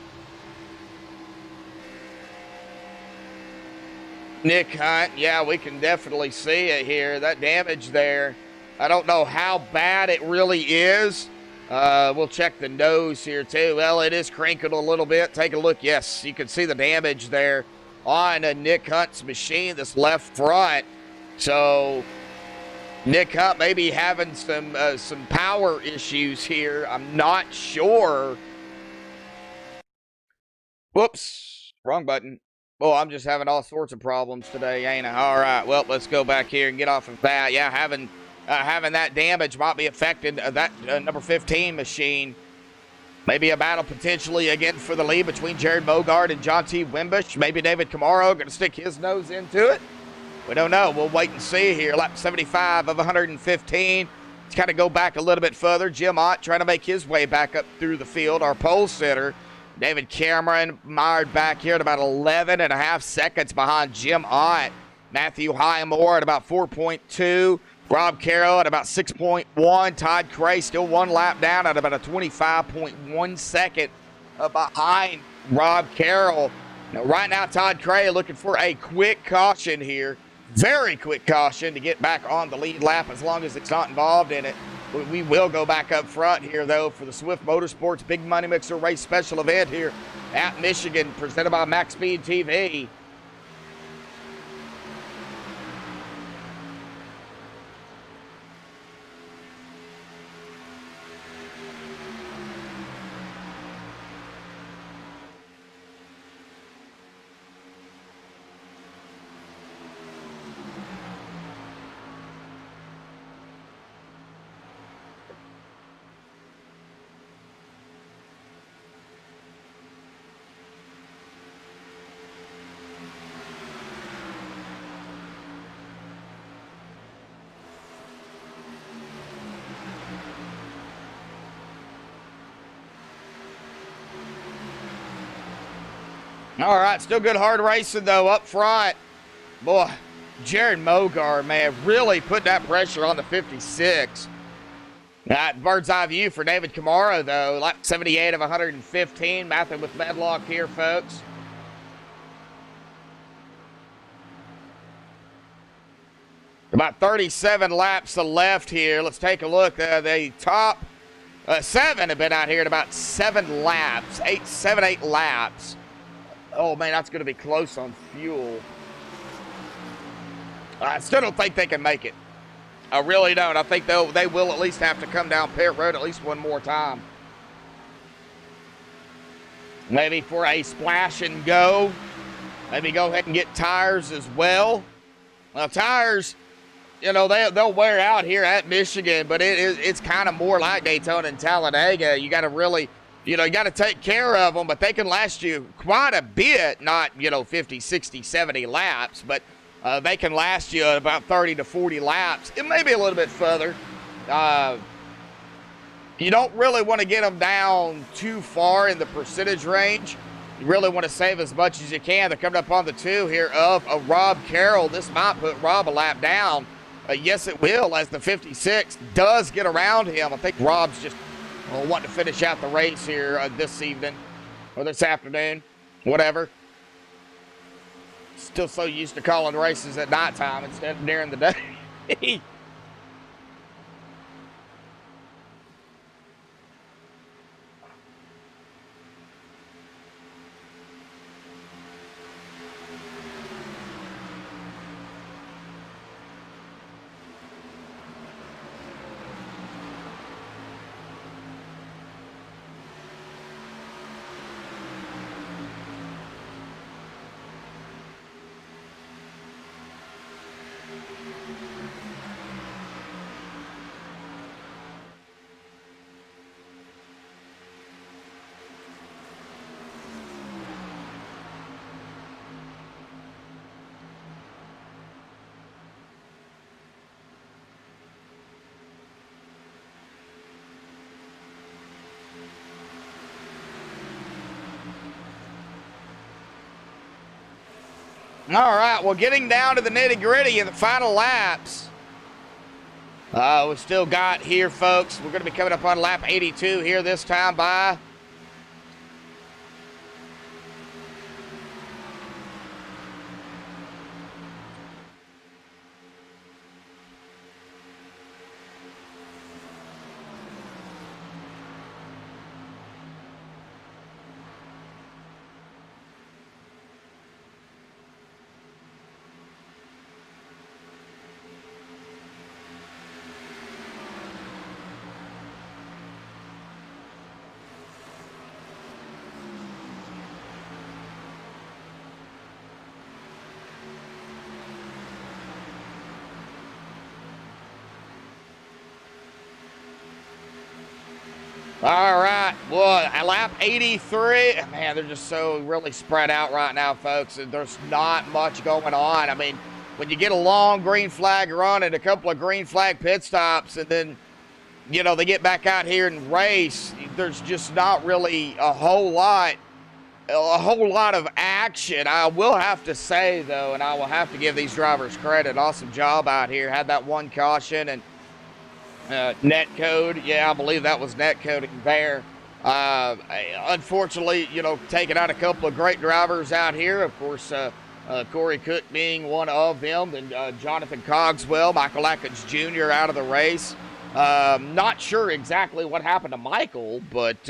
Nick Hunt. Yeah, we can definitely see it here. That damage there. I don't know how bad it really is. We'll check the nose here too. Well, it is crinkled a little bit. Take a look. Yes, you can see the damage there on Nick Hunt's machine, this left front. So Nick Hunt may be having some power issues here. I'm not sure. Whoops, wrong button. Oh, I'm just having all sorts of problems today, ain't I? All right, well, let's go back here and get off of that. Yeah, having that damage might be affecting that number 15 machine. Maybe a battle potentially again for the lead between Jared Bogart and John T. Wimbish. Maybe David Camaro going to stick his nose into it. We don't know. We'll wait and see here. Lap 75 of 115. Let's kind of go back a little bit further. Jim Ott trying to make his way back up through the field. Our pole sitter, David Cameron, mired back here at about 11.5 seconds behind Jim Ott. Matthew Highmore at about 4.2. Rob Carroll at about 6.1. Todd Cray still 1 lap down at about a 25.1 second behind Rob Carroll. Now, right now, Todd Cray looking for a quick caution here. Very quick caution to get back on the lead lap as long as it's not involved in it. We will go back up front here, though, for the Swift Motorsports Big Money Mixer Race Special event here at Michigan, presented by MaxSpeedTV. All right, still good hard racing, though, up front. Boy, Jared Mogar, man, really put that pressure on the 56. Bird's eye view for David Camaro, though. Lap 78 of 115. Matthew with Medlock here, folks. About 37 laps left here. Let's take a look. The top 7 have been out here at about 7 laps. 8 laps. Oh, man, that's going to be close on fuel. I still don't think they can make it. I really don't. I think they will at least have to come down pit road at least one more time. Maybe for a splash and go. Maybe go ahead and get tires as well. Well, tires, you know, they'll wear out here at Michigan, but it's kind of more like Daytona and Talladega. You got to really... You know, you got to take care of them, but they can last you quite a bit, not, 50, 60, 70 laps, but they can last you about 30 to 40 laps. It may be a little bit further. You don't really want to get them down too far in the percentage range. You really want to save as much as you can. They're coming up on the 2 here of Rob Carroll. This might put Rob a lap down. Yes, it will, as the 56 does get around him. I think Rob's just... wanting to finish out the race here this evening or this afternoon, whatever. Still so used to calling races at nighttime instead of during the day. All right, well, getting down to the nitty-gritty in the final laps. We still got here, folks. We're going to be coming up on lap 82 here this time by. All right, well, at lap 83, man, they're just so really spread out right now, folks. There's not much going on. I mean, when you get a long green flag run and a couple of green flag pit stops, and then, you know, they get back out here and race, there's just not really a whole lot of action. I will have to say, though, and I will have to give these drivers credit, awesome job out here. Had that one caution, and net code, yeah, I believe that was net coding there. Unfortunately, you know, taking out a couple of great drivers out here. Of course, Corey Cook being one of them, and Jonathan Cogswell, Michael Atkins Jr. out of the race. Not sure exactly what happened to Michael, but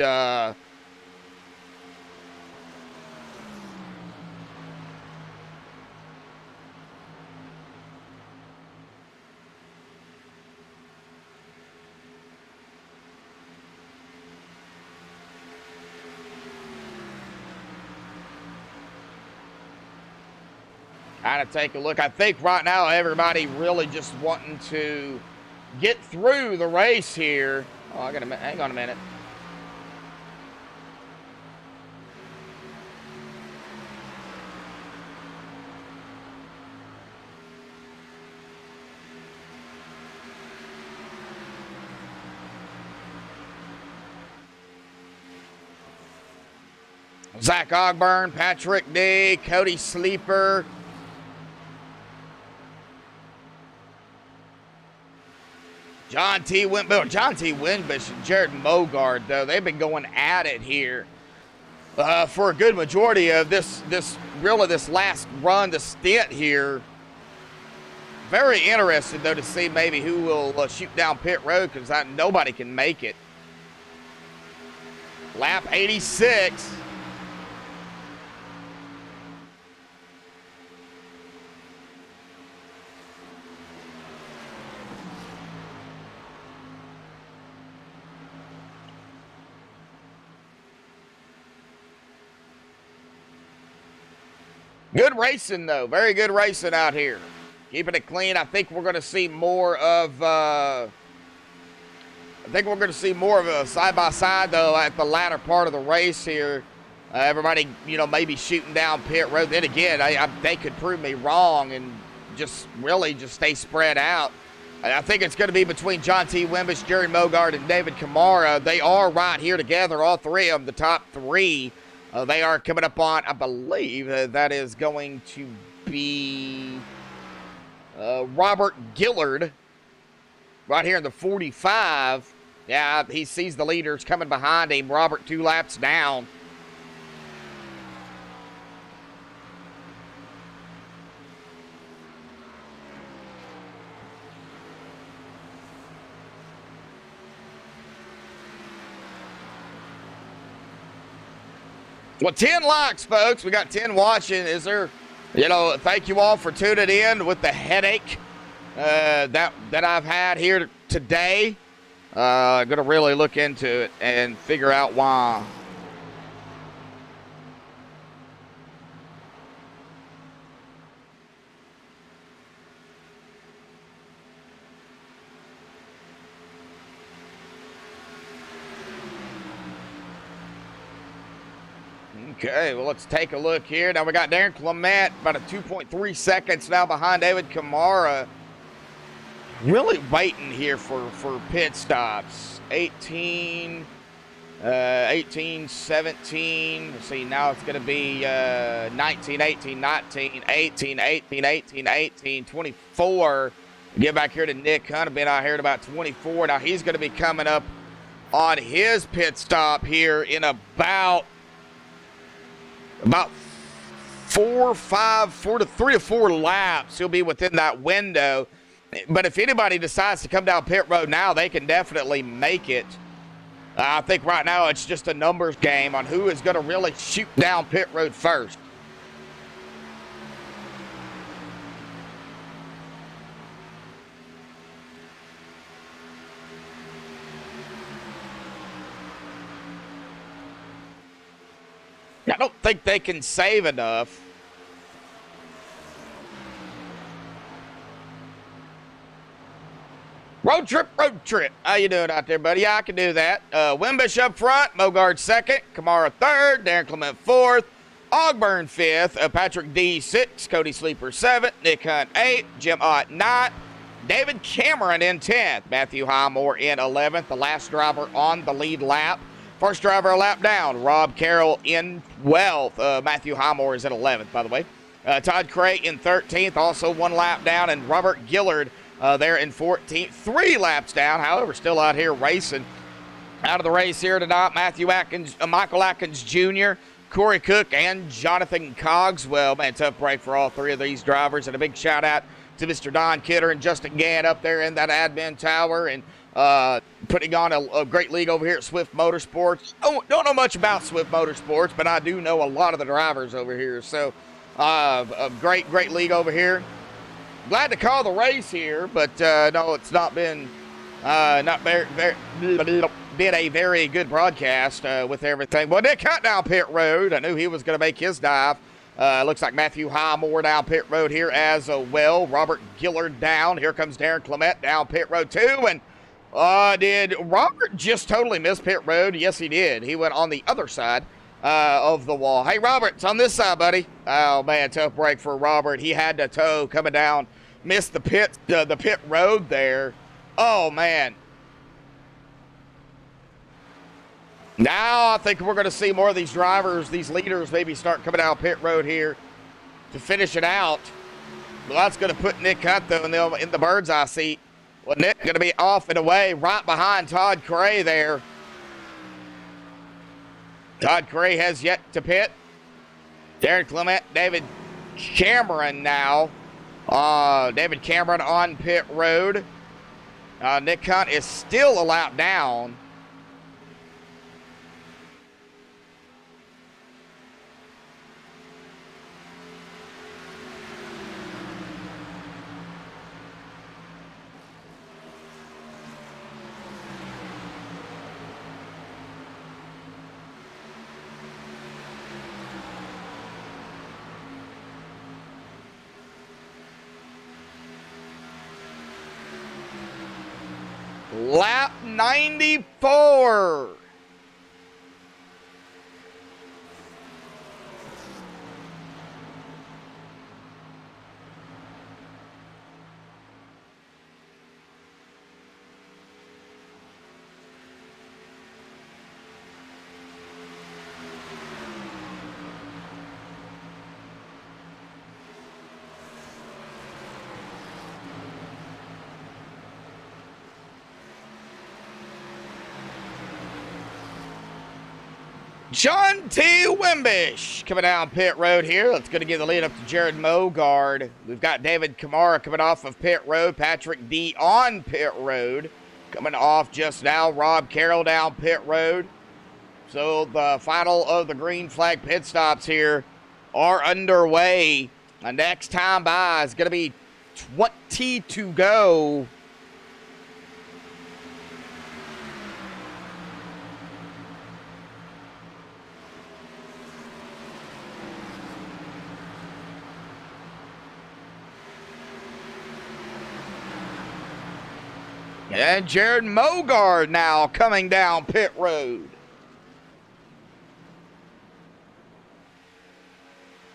kind of take a look. I think right now everybody really just wanting to get through the race here. Oh, I gotta hang on a minute. Zach Ogburn, Patrick D, Cody Sleeper, John T. Winbush and Jared Mogard, though, they've been going at it here for a good majority of this last run, the stint here. Very interested, though, to see maybe who will shoot down pit road, because nobody can make it. Lap 86. Good racing, though. Very good racing out here. Keeping it clean. I think we're going to see more of a side-by-side, though, at the latter part of the race here. Everybody, you know, maybe shooting down pit road. Then again, they could prove me wrong and just really just stay spread out. I think it's going to be between John T. Wimbish, Jerry Mogard, and David Kamara. They are right here together, all three of them, the top three. They are coming up on, I believe, that is going to be Robert Gillard right here in the 45. Yeah, he sees the leaders coming behind him. Robert 2 laps down. Well, 10 likes, folks. We got 10 watching. Is there, you know, thank you all for tuning in with the headache that I've had here today. Going to really look into it and figure out why. Okay, well, let's take a look here. Now we got Darren Clement about a 2.3 seconds now behind David Kamara. Really waiting here for pit stops. 18. 18, 17. Let's see, now it's going to be 19, 18, 19, 18, 18, 18, 18, 24. Get back here to Nick Hunt. Been out here at about 24. Now he's going to be coming up on his pit stop here in about 3 to 4 laps. He'll be within that window. But if anybody decides to come down pit road now, they can definitely make it. I think right now it's just a numbers game on who is going to really shoot down pit road first. I don't think they can save enough. Road trip. How you doing out there, buddy? Yeah, I can do that. Wimbish up front, Mogard second, Kamara third, Darren Clement fourth, Ogburn fifth, Patrick D sixth, Cody Sleeper seventh, Nick Hunt eighth, Jim Ott ninth, David Cameron in 10th, Matthew Highmore in 11th, the last driver on the lead lap. First driver a lap down, Rob Carroll in 12th. Matthew Highmore is at 11th, by the way. Todd Cray in 13th, also 1 lap down, and Robert Gillard there in 14th, 3 laps down. However, still out here racing. Out of the race here tonight, Michael Atkins Jr., Corey Cook, and Jonathan Cogswell. Man, tough break for all 3 of these drivers, and a big shout out to Mr. Don Kidder and Justin Gann up there in that admin tower, and putting on a great league over here at Swift Motorsports. Don't know much about Swift Motorsports, but I do know a lot of the drivers over here. So a great league over here. Glad to call the race here, but no, it's not been been a very good broadcast with everything. Well, Nick Hunt down pit road. I knew he was going to make his dive. Looks like Matthew Highmore down pit road here as well. Robert Gillard down. Here comes Darren Clement down pit road too. And did Robert just totally miss pit road? Yes, he did. He went on the other side of the wall. Hey, Robert, it's on this side, buddy. Oh, man, tough break for Robert. He had to tow coming down. Missed the pit road there. Oh, man. Now I think we're going to see more of these drivers, these leaders, maybe start coming out pit road here to finish it out. Well, that's going to put Nick Hunt, though, in the bird's eye seat. Well, Nick going to be off and away right behind Todd Cray there. Todd Cray has yet to pit. Darren Clement, David Cameron now. David Cameron on pit road. Nick Hunt is still a lap down. Lap 94. John T. Wimbish coming down pit road here. Let's go to give the lead up to Jared Mogard. We've got David Kamara coming off of pit road. Patrick D. on pit road. Coming off just now, Rob Carroll down pit road. So the final of the green flag pit stops here are underway. The next time by is going to be 20 to go. And Jared Mogard now coming down pit road.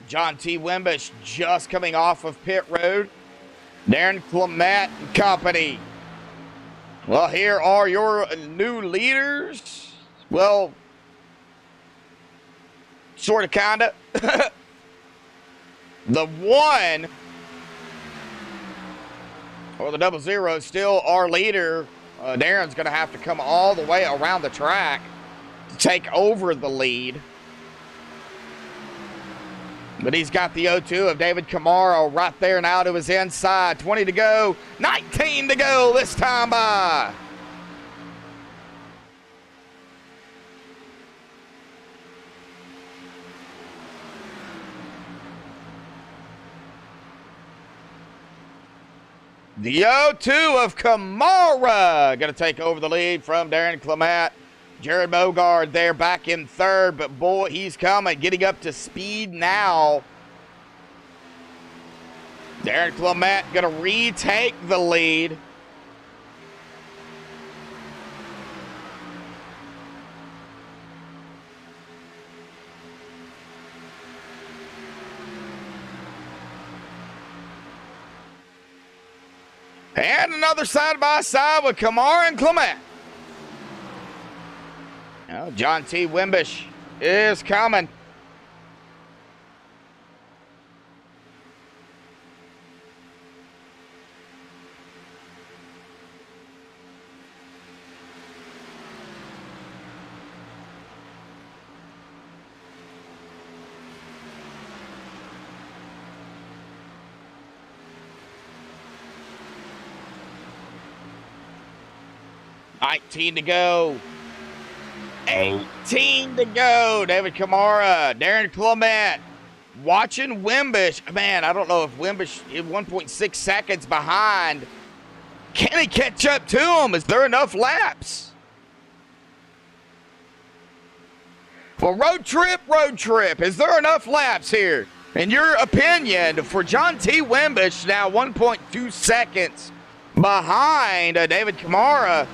John T. Wimbish just coming off of pit road. Darren Clement and company. Well, here are your new leaders. Well, sort of, kind of. The 1 or the 00 is still our leader. Darren's going to have to come all the way around the track to take over the lead. But he's got the 0-2 of David Camaro right there now to his inside. 20 to go, 19 to go this time by. The 0-2 of Camara going to take over the lead from Darren Clement. Jared Bogard there back in third, but boy, he's coming, getting up to speed now. Darren Clement going to retake the lead. And another side-by-side with Kamar and Clement. Now, John T. Wimbish is coming. $19 to go. 18 to go. David Camara, Darren Clement, watching Wimbish. Man, I don't know if Wimbish is 1.6 seconds behind. Can he catch up to him? Is there enough laps? Well, road trip. Is there enough laps here? In your opinion, for John T. Wimbish, now 1.2 seconds behind David Camara.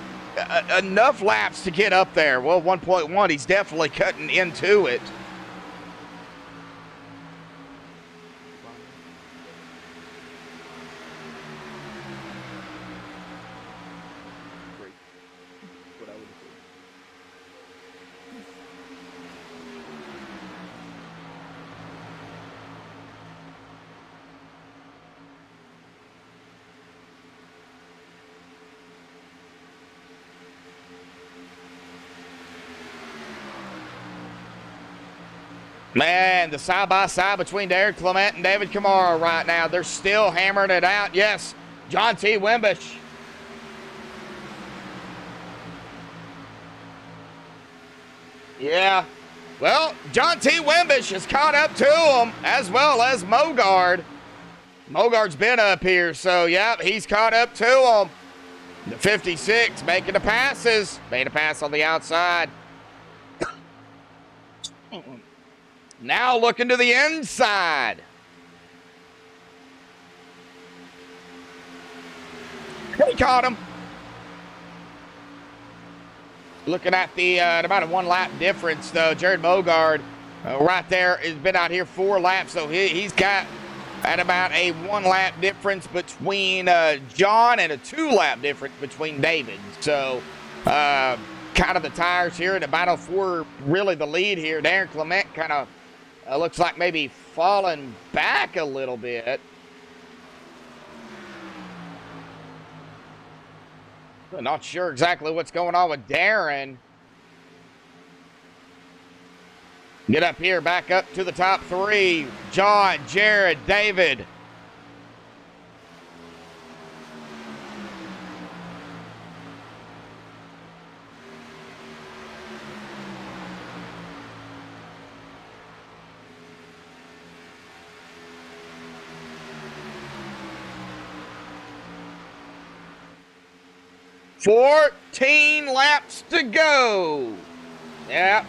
Enough laps to get up there. Well, 1.1, he's definitely cutting into it. Man, the side-by-side between Darren Clement and David Camaro right now. They're still hammering it out. Yes, John T. Wimbish. Yeah. Well, John T. Wimbish has caught up to him, as well as Mogard. Mogard's been up here, so, yeah, he's caught up to him. The 56 making the passes. Made a pass on the outside. Now looking to the inside. He caught him. Looking at the about a 1 lap difference, though. Jared Mogard right there has been out here 4 laps, so he's got at about a 1 lap difference between John and a 2 lap difference between David. So kind of the tires here in the battle for really the lead here. Darren Clement kind of looks like maybe falling back a little bit. I'm not sure exactly what's going on with Darren. Get up here, back up to the top 3. John, Jared, David. $14 laps to go. Yeah.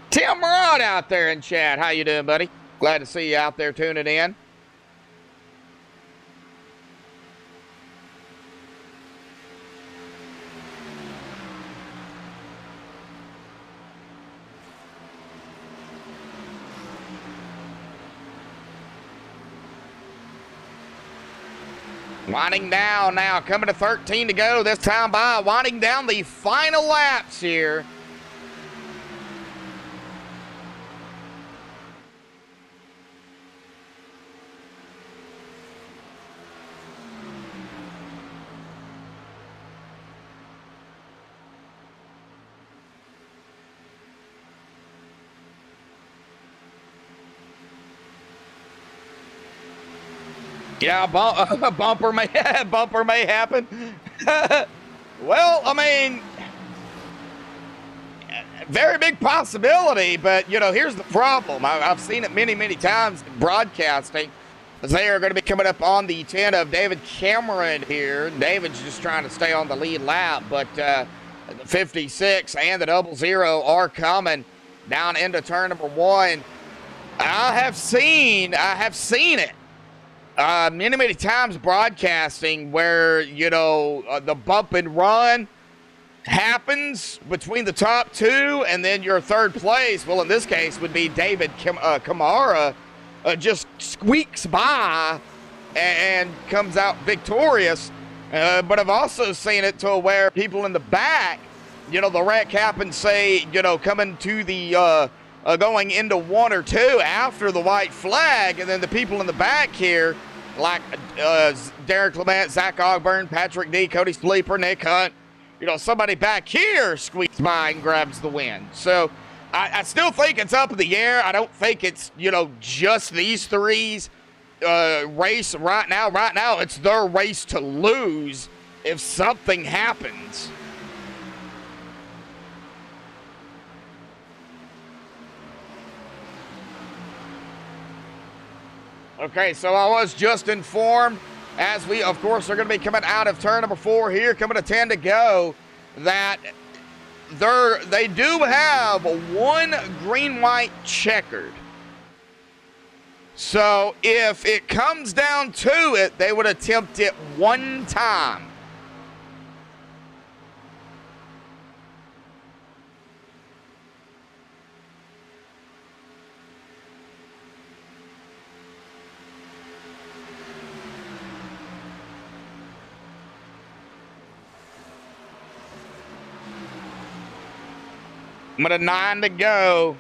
Tim Rod out there in chat. How you doing, buddy? Glad to see you out there tuning in. Winding down now, coming to 13 to go this time by, winding down the final laps here. Yeah, bumper may happen. Well, I mean, very big possibility, but you know, here's the problem. I've seen it many times in broadcasting. They are going to be coming up on the 10 of David Cameron here. David's just trying to stay on the lead lap, but the 56 and the 00 are coming down into turn number 1. I have seen it. Many times broadcasting where, you know, the bump and run happens between the top 2 and then your third place. Well, in this case would be David Kamara just squeaks by and comes out victorious. But I've also seen it to where people in the back, you know, the wreck happens, say, you know, coming to the going into 1 or 2 after the white flag, and then the people in the back here, like Derek Clement, Zach Ogburn, Patrick D, Cody Sleeper, Nick Hunt, you know, somebody back here squeaks by and grabs the win. So I still think it's up in the air. I don't think it's, you know, just these three's race right now. Right now, it's their race to lose if something happens. Okay, so I was just informed, as we, of course, are going to be coming out of turn number 4 here, coming to 10 to go, that they do have 1 green-white checkered. So if it comes down to it, they would attempt it 1 time. I'm at a 9 to go.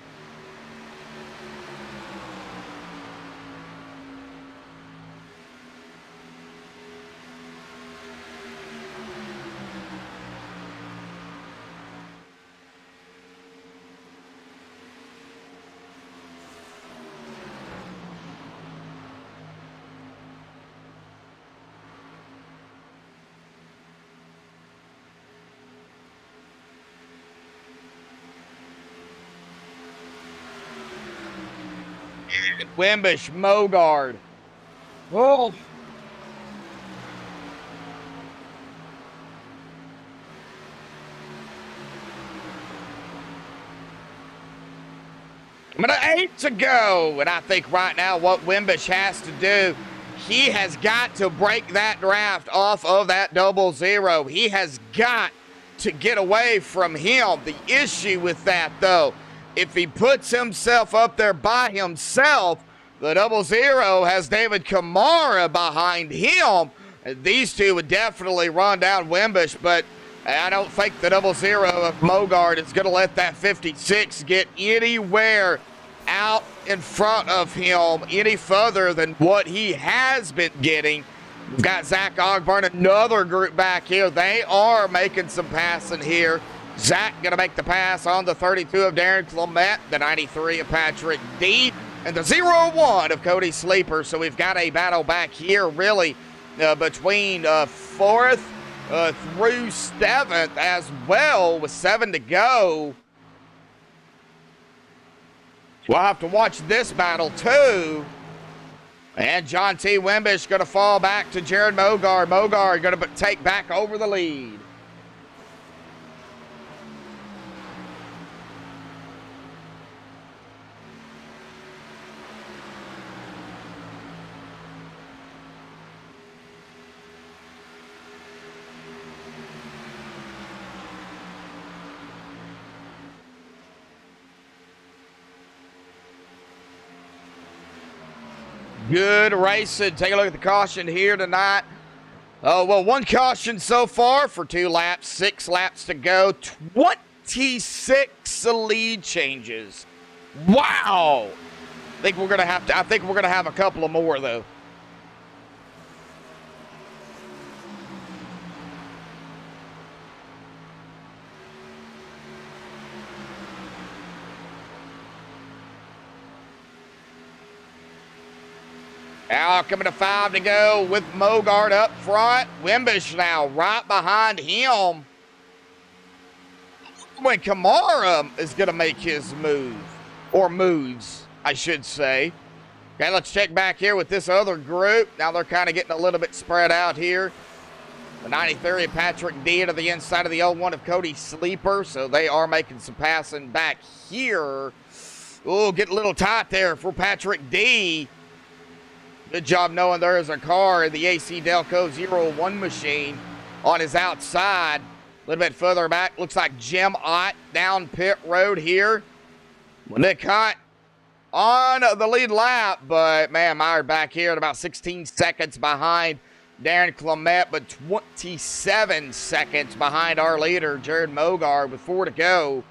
Wimbish, Mogard. Oh. I'm at 8 to go, and I think right now what Wimbish has to do, he has got to break that draft off of that 00. He has got to get away from him. The issue with that, though, if he puts himself up there by himself, the 00 has David Kamara behind him. These two would definitely run down Wimbish, but I don't think the 00 of Mogard is going to let that 56 get anywhere out in front of him any further than what he has been getting. We've got Zach Ogburn, another group back here. They are making some passing here. Zach going to make the pass on the 32 of Darren Clement, the 93 of Patrick D, and the 01 of Cody Sleeper. So we've got a battle back here, really, between 4th through 7th as well, with 7 to go. We'll have to watch this battle, too. And John T. Wimbish going to fall back to Jared Mogard. Mogard going to take back over the lead. Good racing. Take a look at the caution here tonight. Oh, well, one caution so far for 2 laps, 6 laps to go, 26 lead changes. Wow. I think we're going to have a couple of more though. Now coming to 5 to go with Mogard up front. Wimbish now right behind him. When Kamara is going to make his move, or moves, I should say. Okay, let's check back here with this other group. Now they're kind of getting a little bit spread out here. The 93 of Patrick D to the inside of the 01 of Cody Sleeper, so they are making some passing back here. Oh, get a little tight there for Patrick D. Good job knowing there is a car in the AC Delco 01 machine on his outside. A little bit further back, looks like Jim Ott down pit road here. Nick Hunt on the lead lap, but man, Meyer back here at about 16 seconds behind Darren Clement, but 27 seconds behind our leader, Jared Mogard, with 4 to go.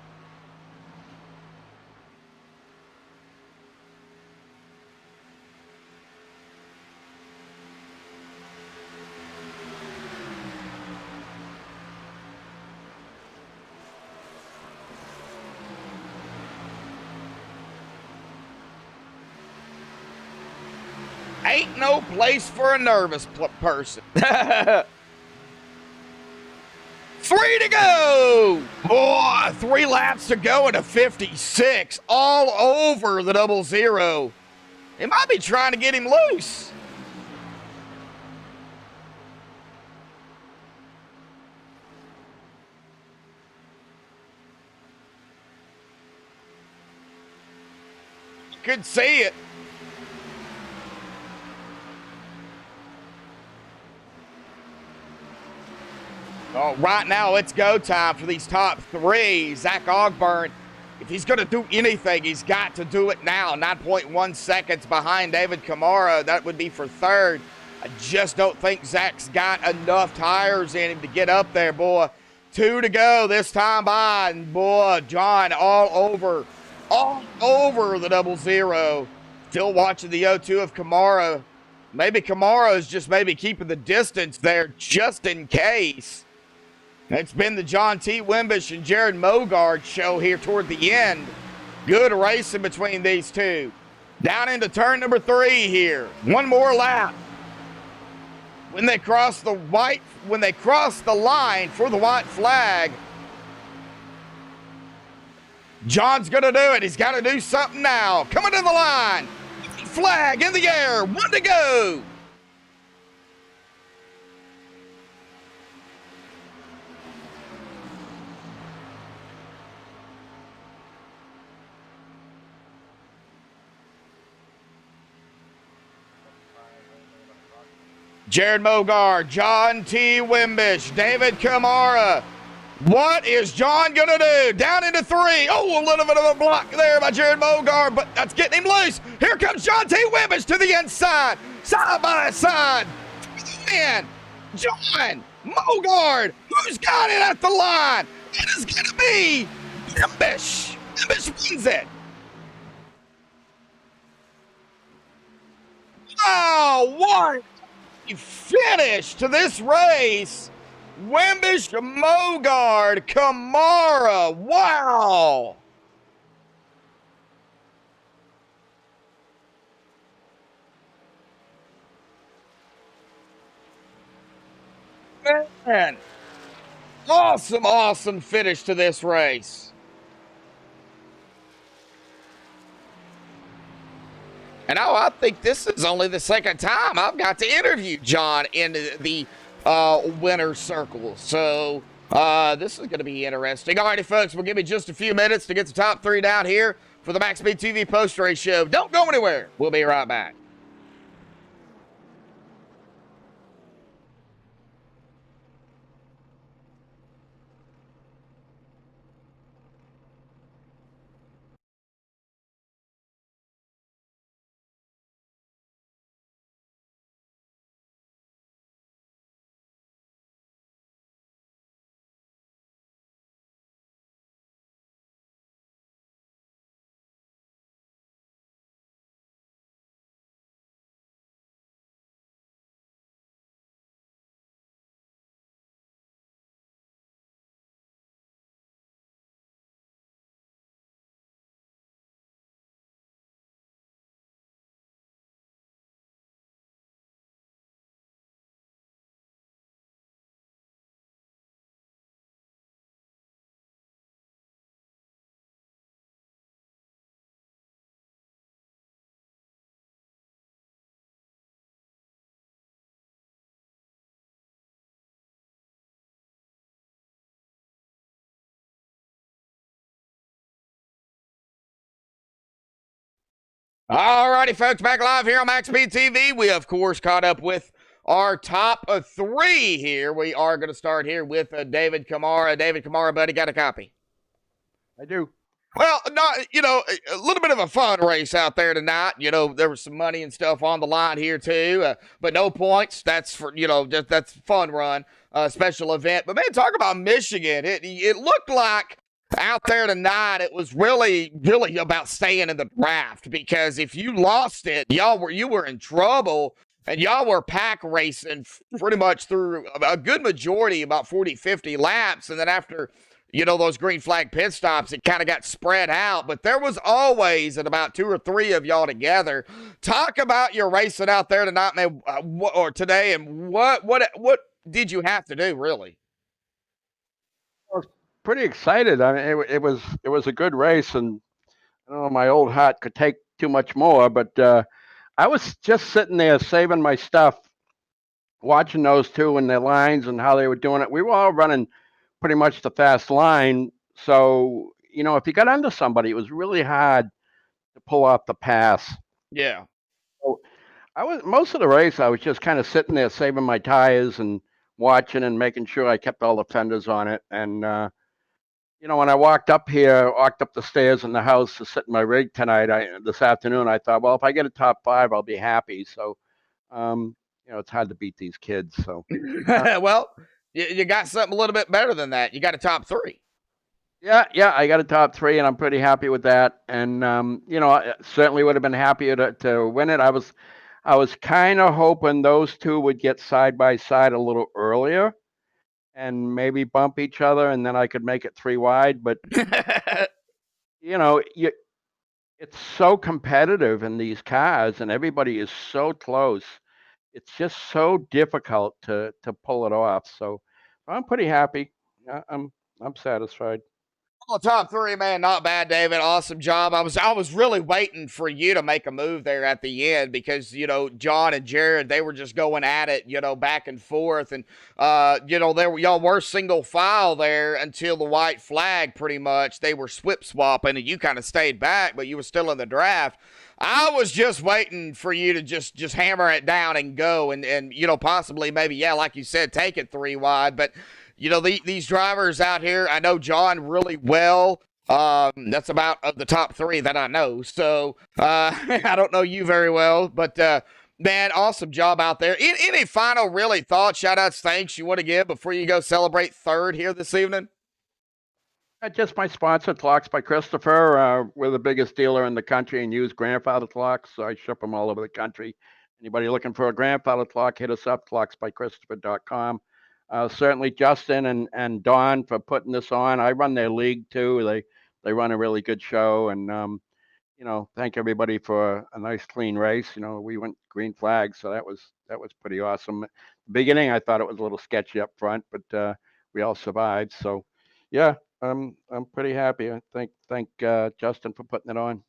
Ain't no place for a nervous person. 3 to go. Boy, 3 laps to go into 56. All over the 00. They might be trying to get him loose. Could see it. Oh, right now, it's go time for these top 3. Zach Ogburn, if he's going to do anything, he's got to do it now. 9.1 seconds behind David Kamara. That would be for 3rd. I just don't think Zach's got enough tires in him to get up there, boy. 2 to go this time by, and boy, John all over the 00. Still watching the 02 of Kamara. Maybe Kamara is just maybe keeping the distance there just in case. It's been the John T. Wimbish and Jared Mogard show here toward the end. Good racing between these two. Down into turn number 3 here. One more lap. When they cross the line for the white flag, John's going to do it. He's got to do something now. Coming to the line. Flag in the air. 1 to go. Jared Mogard, John T. Wimbish, David Kamara. What is John going to do? Down into 3. Oh, a little bit of a block there by Jared Mogard, but that's getting him loose. Here comes John T. Wimbish to the inside. Side by side. Man, John Mogard, who's got it at the line? It is going to be Wimbish. Wimbish wins it. Oh, what a finish to this race. Wimbish, Mogard, Kamara. Wow. Man. Awesome finish to this race. And I think this is only the second time I've got to interview John in the winner's circle. So this is going to be interesting. All righty, folks, we'll give you just a few minutes to get the top 3 down here for the MaxSpeedTV post-race show. Don't go anywhere. We'll be right back. Alrighty, folks, back live here on MaxSpeedTV. We, of course, caught up with our top of 3 here. We are going to start here with David Kamara. David Kamara, buddy, got a copy? I do. Well, not, a little bit of a fun race out there tonight. There was some money and stuff on the line here too, but no points. That's for, that's fun run, special event. But man, talk about Michigan. It looked like out there tonight, it was really about staying in the draft, because if you lost it, you were in trouble, and y'all were pack racing pretty much through a good majority, about 40, 50 laps, and then after those green flag pit stops, it kind of got spread out, but there was always at about 2 or 3 of y'all together. Talk about your racing out there tonight, man, or today, and what did you have to do, really? I was pretty excited. I mean, it was a good race, and I don't know, my old heart could take too much more, but I was just sitting there saving my stuff, watching those two and their lines and how they were doing it. We were all running pretty much the fast line. So, if you got under somebody, it was really hard to pull off the pass. Yeah. So most of the race, I was just kind of sitting there saving my tires and watching and making sure I kept all the fenders on it. And, when I walked up the stairs in the house to sit in my rig this afternoon, I thought, well, if I get a top 5, I'll be happy. So, it's hard to beat these kids. So, well, you got something a little bit better than that. You got a top 3. Yeah, I got a top 3, and I'm pretty happy with that. And I certainly would have been happier to win it. I was kind of hoping those two would get side by side a little earlier, and maybe bump each other, and then I could make it 3 wide. But it's so competitive in these cars, and everybody is so close. It's just so difficult to pull it off. So I'm pretty happy. I'm satisfied. Well, top 3, man, not bad, David. Awesome job. I was really waiting for you to make a move there at the end, because John and Jared, they were just going at it, back and forth, and y'all were single file there until the white flag. Pretty much, they were swip swapping, and you kind of stayed back, but you were still in the draft. I was just waiting for you to just hammer it down and go, and possibly maybe, yeah, like you said, take it 3 wide, but. These drivers out here, I know John really well. That's about of the top 3 that I know. So I don't know you very well, but man, awesome job out there. Any final really thoughts, shout outs, thanks you want to give before you go celebrate 3rd here this evening? Just my sponsor, Clocks by Christopher. We're the biggest dealer in the country and use grandfather clocks. So I ship them all over the country. Anybody looking for a grandfather clock, hit us up, clocksbychristopher.com. Certainly Justin and Don for putting this on. I run their league too. They run a really good show, and thank everybody for a nice clean race. We went green flag, so that was pretty awesome. At the beginning, I thought it was a little sketchy up front, but we all survived. So yeah, I'm pretty happy. I thank Justin for putting it on.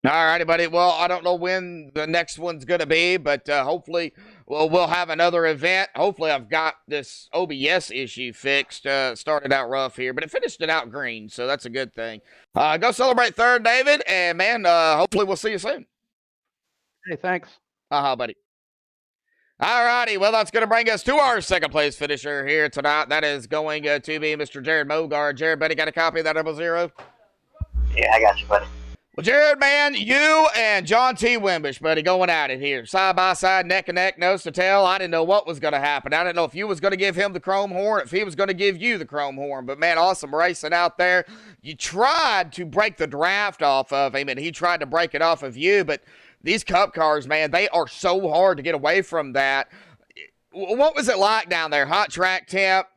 All righty, buddy. Well, I don't know when the next one's going to be, but hopefully we'll have another event. Hopefully I've got this OBS issue fixed. Started out rough here, but it finished it out green, so that's a good thing. Go celebrate 3rd, David, and, man, hopefully we'll see you soon. Hey, thanks. Buddy. All righty. Well, that's going to bring us to our 2nd place finisher here tonight. That is going to be Mr. Jared Mogard. Jared, buddy, got a copy of that 00? Yeah, I got you, buddy. Well, Jared, man, you and John T. Wimbish, buddy, going at it here. Side by side, neck and neck, nose to tail. I didn't know what was going to happen. I didn't know if you was going to give him the chrome horn, if he was going to give you the chrome horn. But, man, awesome racing out there. You tried to break the draft off of him, and he tried to break it off of you. But these Cup cars, man, they are so hard to get away from that. What was it like down there? Hot track temp,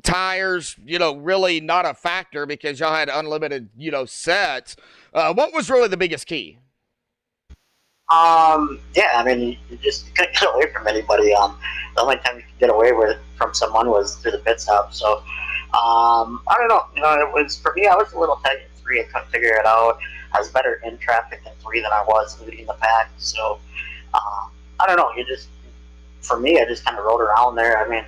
tires, really not a factor because y'all had unlimited, sets. What was really the biggest key? Yeah, I mean, you just couldn't get away from anybody. The only time you could get away from someone was through the pit stop. So, I don't know. It was, for me, I was a little tight in 3. I couldn't figure it out. I was better in traffic in 3 than I was leading the pack. So, I don't know. For me, I just kind of rode around there. I mean,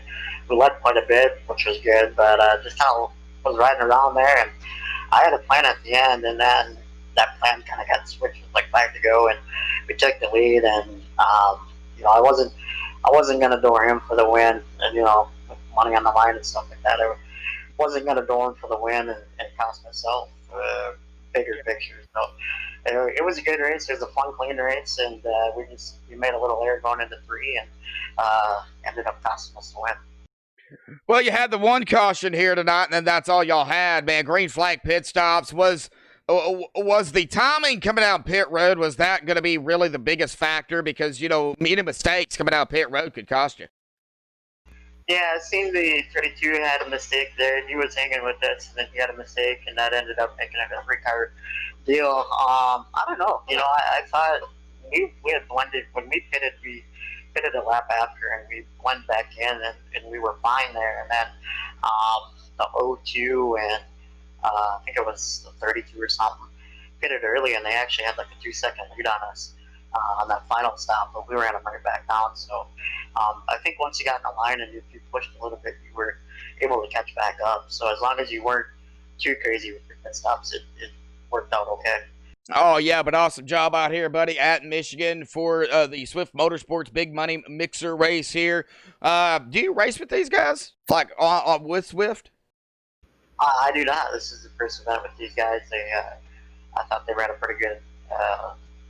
we led quite a bit, which was good, but just kind of was riding around there, and I had a plan at the end, and then that plan kind of got switched with like 5 to go, and we took the lead. And I wasn't gonna door him for the win, and with money on the line and stuff like that. I wasn't gonna door him for the win and cost myself bigger picture. So it was a good race. It was a fun, clean race, and we made a little error going into 3, and ended up costing us the win. Well, you had the one caution here tonight, and then that's all y'all had, man. Green flag pit stops. Was the timing coming out pit road, was that going to be really the biggest factor? Because, making mistakes coming out pit road could cost you. Yeah, it seemed the 32 had a mistake there. He was hanging with us, and then he had a mistake, and that ended up making it a 3-car deal. I don't know. I thought we had blended. When we pitted a lap after, and we blended back in, and we were fine there. And then the 02 and I think it was the 32 or something pitted early, and they actually had like a 2-second lead on us on that final stop, but we ran them right back down. So I think once you got in the line and if you pushed a little bit, you were able to catch back up. So as long as you weren't too crazy with your pit stops, it worked out okay. Oh, yeah, but awesome job out here, buddy, at Michigan for the Swift Motorsports Big Money Mixer race here. Do you race with these guys, like with Swift? I do not. This is the first event with these guys. I thought they ran a pretty good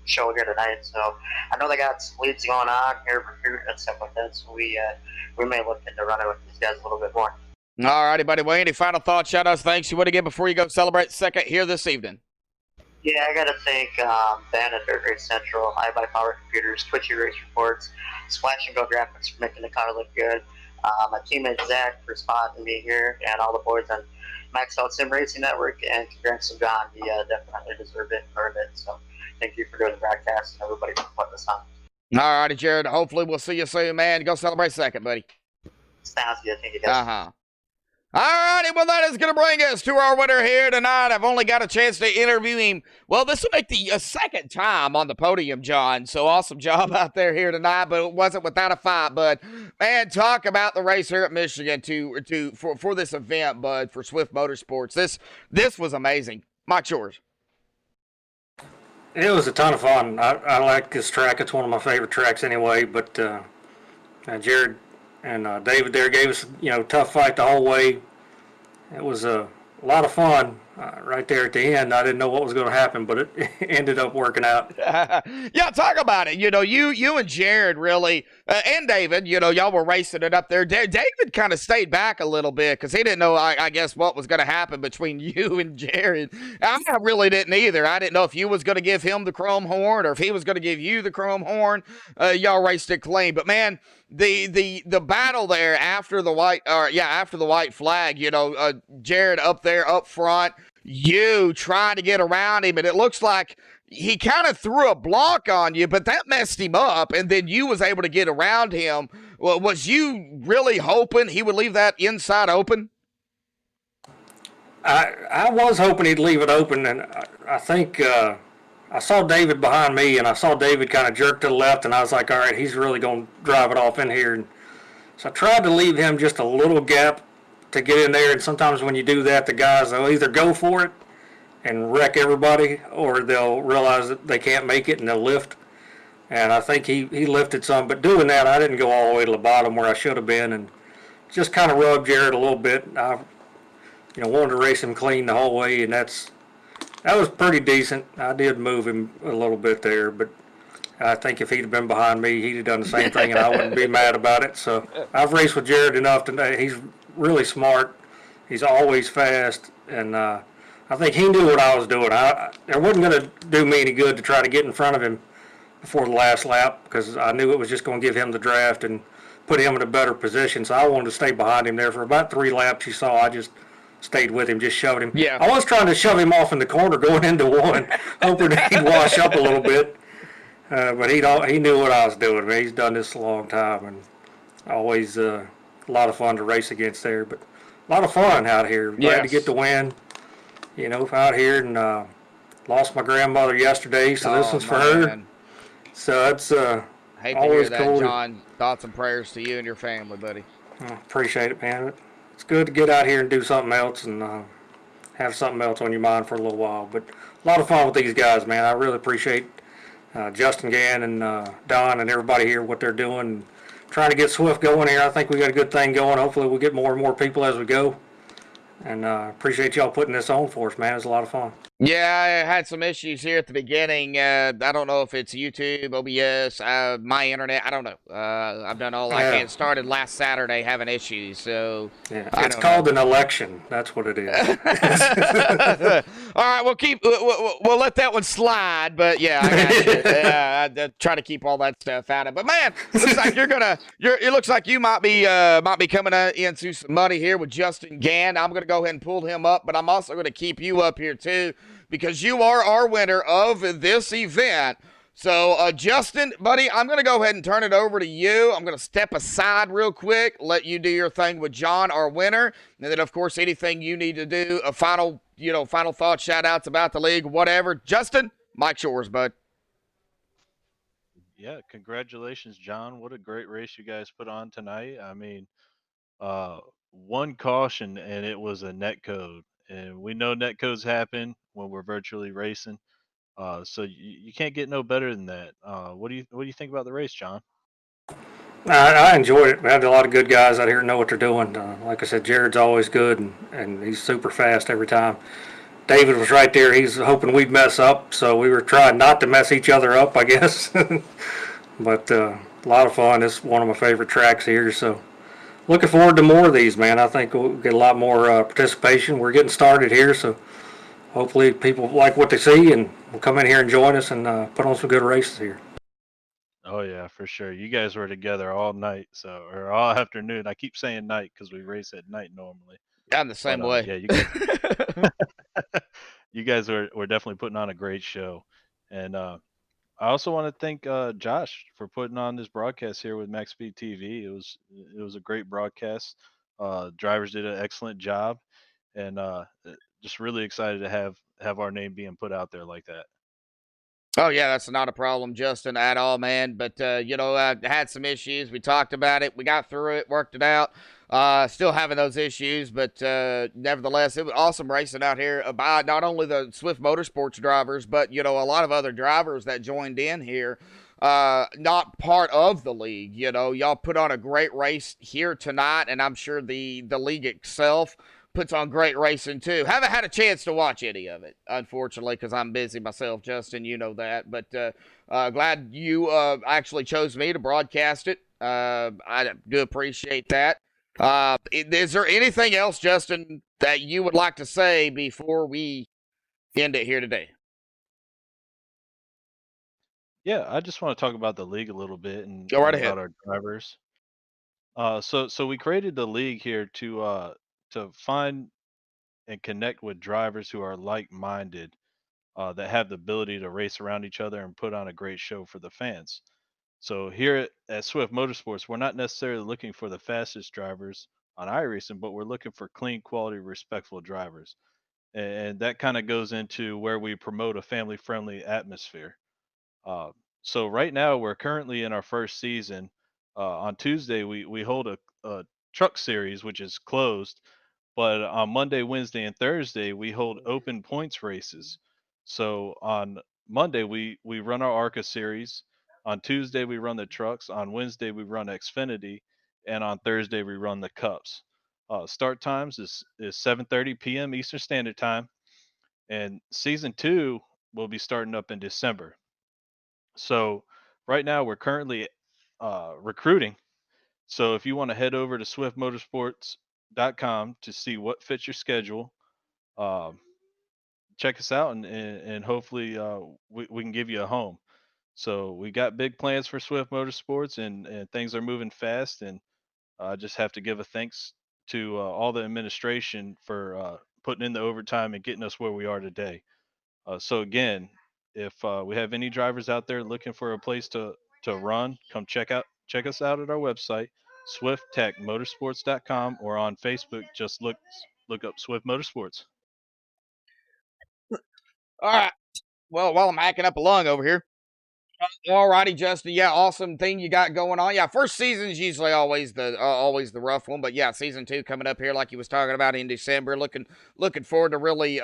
show here tonight. So I know they got some leads going on here, recruiting and stuff like that. So we may look into running with these guys a little bit more. All righty, buddy. Well, any final thoughts, shout-outs, thanks you want to give before you go celebrate second here this evening? Yeah, I got to thank Ben at Dirt Race Central, iBuyPower Computers, Twitchy Race Reports, Splash and Go Graphics for making the car look good, my teammate Zach for spotting me here, and all the boys on MaxSpeedTV Sim Racing Network, and congrats to John. He definitely deserved it and earned it. So thank you for doing the broadcast and everybody for putting this on. All righty, Jared. Hopefully we'll see you soon, man. Go celebrate second, buddy. Sounds good. Thank you, guys. All righty, well, that is going to bring us to our winner here tonight. I've only got a chance to interview him. Well, this will make the second time on the podium, John. So awesome job out there here tonight, but it wasn't without a fight, bud. Man, talk about the race here at Michigan for this event, bud, for Swift Motorsports. This was amazing. Mike, yours. It was a ton of fun. I like this track. It's one of my favorite tracks anyway, but Jared and David there gave us, tough fight the whole way. It was a lot of fun right there at the end. I didn't know what was going to happen, but it ended up working out. Yeah, talk about it. You and Jared really, and David, y'all were racing it up there. David kind of stayed back a little bit because he didn't know, I guess, what was going to happen between you and Jared. I really didn't either. I didn't know if you was going to give him the chrome horn or if he was going to give you the chrome horn. Y'all raced it clean, but man, the battle there after the white flag, Jared up there up front, you trying to get around him, and it looks like he kind of threw a block on you, but that messed him up, and then you was able to get around him. Well, was you really hoping he would leave that inside open? I was hoping he'd leave it open, and I think I saw David behind me, and I saw David kind of jerk to the left, and I was like, all right, he's really going to drive it off in here. And so I tried to leave him just a little gap to get in there, and sometimes when you do that, the guys will either go for it and wreck everybody, or they'll realize that they can't make it and they'll lift. And I think he lifted some, but doing that, I didn't go all the way to the bottom where I should have been, and just kind of rubbed Jared a little bit. I wanted to race him clean the whole way, and that was pretty decent. I did move him a little bit there, but I think if he'd have been behind me, he'd have done the same thing, and I wouldn't be mad about it. So I've raced with Jared enough today. He's really smart. He's always fast, and I think he knew what I was doing. It wasn't going to do me any good to try to get in front of him before the last lap because I knew it was just going to give him the draft and put him in a better position. So I wanted to stay behind him there for about 3 laps. You saw I just stayed with him, just shoved him. Yeah. I was trying to shove him off in the corner going into one, hoping he'd wash up a little bit. But he knew what I was doing. I mean, he's done this a long time, and always a lot of fun to race against there. But a lot of fun out here. Glad to get the win. Out here, and lost my grandmother yesterday, so this one's for her. So it's hate to always hear that, cool. John. Thoughts and prayers to you and your family, buddy. I appreciate it, man. It's good to get out here and do something else and have something else on your mind for a little while. But a lot of fun with these guys, man. I really appreciate Justin Gann and Don and everybody here, what they're doing, trying to get Swift going here. I think we got a good thing going. Hopefully we'll get more and more people as we go. And appreciate y'all putting this on for us, man. It was a lot of fun. Yeah, I had some issues here at the beginning. I don't know if it's YouTube, OBS, my internet. I don't know. I've done all I Yeah. can. Started last Saturday having issues, so Yeah, I it's don't called know. an election. That's what it is. All right, we'll let that one slide. But yeah, I got you. Yeah, I try to keep all that stuff out of. But man, looks like it looks like you might be coming into some money here with Justin Gann. I'm gonna go ahead and pull him up, but I'm also gonna keep you up here too, because you are our winner of this event. So, Justin, buddy, I'm going to go ahead and turn it over to you. I'm going to step aside real quick, let you do your thing with John, our winner. And then, of course, anything you need to do, a final thought, shout outs about the league, whatever. Justin, Mike's yours, bud. Yeah, congratulations, John. What a great race you guys put on tonight. I mean, one caution and it was a net code. And we know net codes happen when we're virtually racing. So you can't get no better than that. What do you think about the race, John? I enjoyed it. We had a lot of good guys out here who know what they're doing. Like I said, Jared's always good, and he's super fast every time. David was right there. He's hoping we'd mess up, so we were trying not to mess each other up, I guess. But a lot of fun. It's one of my favorite tracks here, so looking forward to more of these, man. I think we'll get a lot more participation. We're getting started here, so hopefully people like what they see and will come in here and join us and put on some good races here. Oh yeah, for sure. You guys were together all night, or all afternoon. I keep saying night because we race at night normally. I'm the same But way. yeah, you guys were definitely putting on a great show, and I also want to thank Josh for putting on this broadcast here with MaxSpeedTV. It was a great broadcast. Drivers did an excellent job, and just really excited to have our name being put out there like that. Oh yeah, that's not a problem, Justin, at all, man. But I had some issues. We talked about it. We got through it, worked it out. Still having those issues, but nevertheless, it was awesome racing out here by not only the Swift Motorsports drivers, but a lot of other drivers that joined in here. Not part of the league. Y'all put on a great race here tonight, and I'm sure the league itself puts on great racing too. Haven't had a chance to watch any of it, unfortunately, because I'm busy myself, Justin. You know that. But glad you actually chose me to broadcast it. I do appreciate that. Is there anything else, Justin, that you would like to say before we end it here today? Yeah, I just want to talk about the league a little bit and, Go right and ahead. about our drivers. So we created the league here to find and connect with drivers who are like-minded, that have the ability to race around each other and put on a great show for the fans. So here at Swift Motorsports, we're not necessarily looking for the fastest drivers on iRacing, but we're looking for clean, quality, respectful drivers. And that kind of goes into where we promote a family-friendly atmosphere. Uh, so right now we're currently in our first season. On Tuesday we hold a truck series which is closed, but on Monday, Wednesday, and Thursday we hold open points races. So on Monday we run our ARCA series. On Tuesday we run the trucks. On Wednesday we run Xfinity, and on Thursday we run the cups. Start times is 7:30 p.m. Eastern Standard Time, and season two will be starting up in December. So right now we're currently recruiting. So if you want to head over to swiftmotorsports.com to see what fits your schedule, um, check us out, and hopefully we can give you a home. So we got big plans for Swift Motorsports, and things are moving fast. And I just have to give a thanks to all the administration for putting in the overtime and getting us where we are today. So again, if we have any drivers out there looking for a place to run, come check us out at our website, swifttechmotorsports.com, or on Facebook. Just look up Swift Motorsports. All right. Well, while I'm hacking up a lung over here, All righty, Justin. Yeah, awesome thing you got going on. Yeah, first season is usually always the rough one, but yeah, season 2 coming up here, like you was talking about in December. Looking forward to really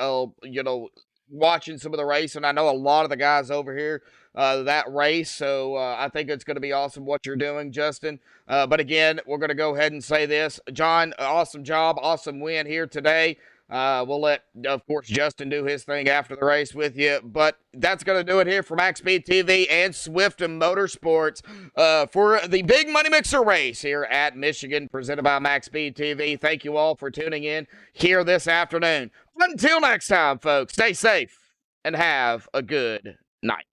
watching some of the racing. I know a lot of the guys over here that race, so I think it's going to be awesome what you're doing, Justin. But again, we're going to go ahead and say this, John. Awesome job, awesome win here today. We'll let, of course, Justin do his thing after the race with you. But that's going to do it here for MaxSpeedTV and Swift and Motorsports for the Big Money Mixer race here at Michigan, presented by MaxSpeedTV. Thank you all for tuning in here this afternoon. Until next time, folks, stay safe and have a good night.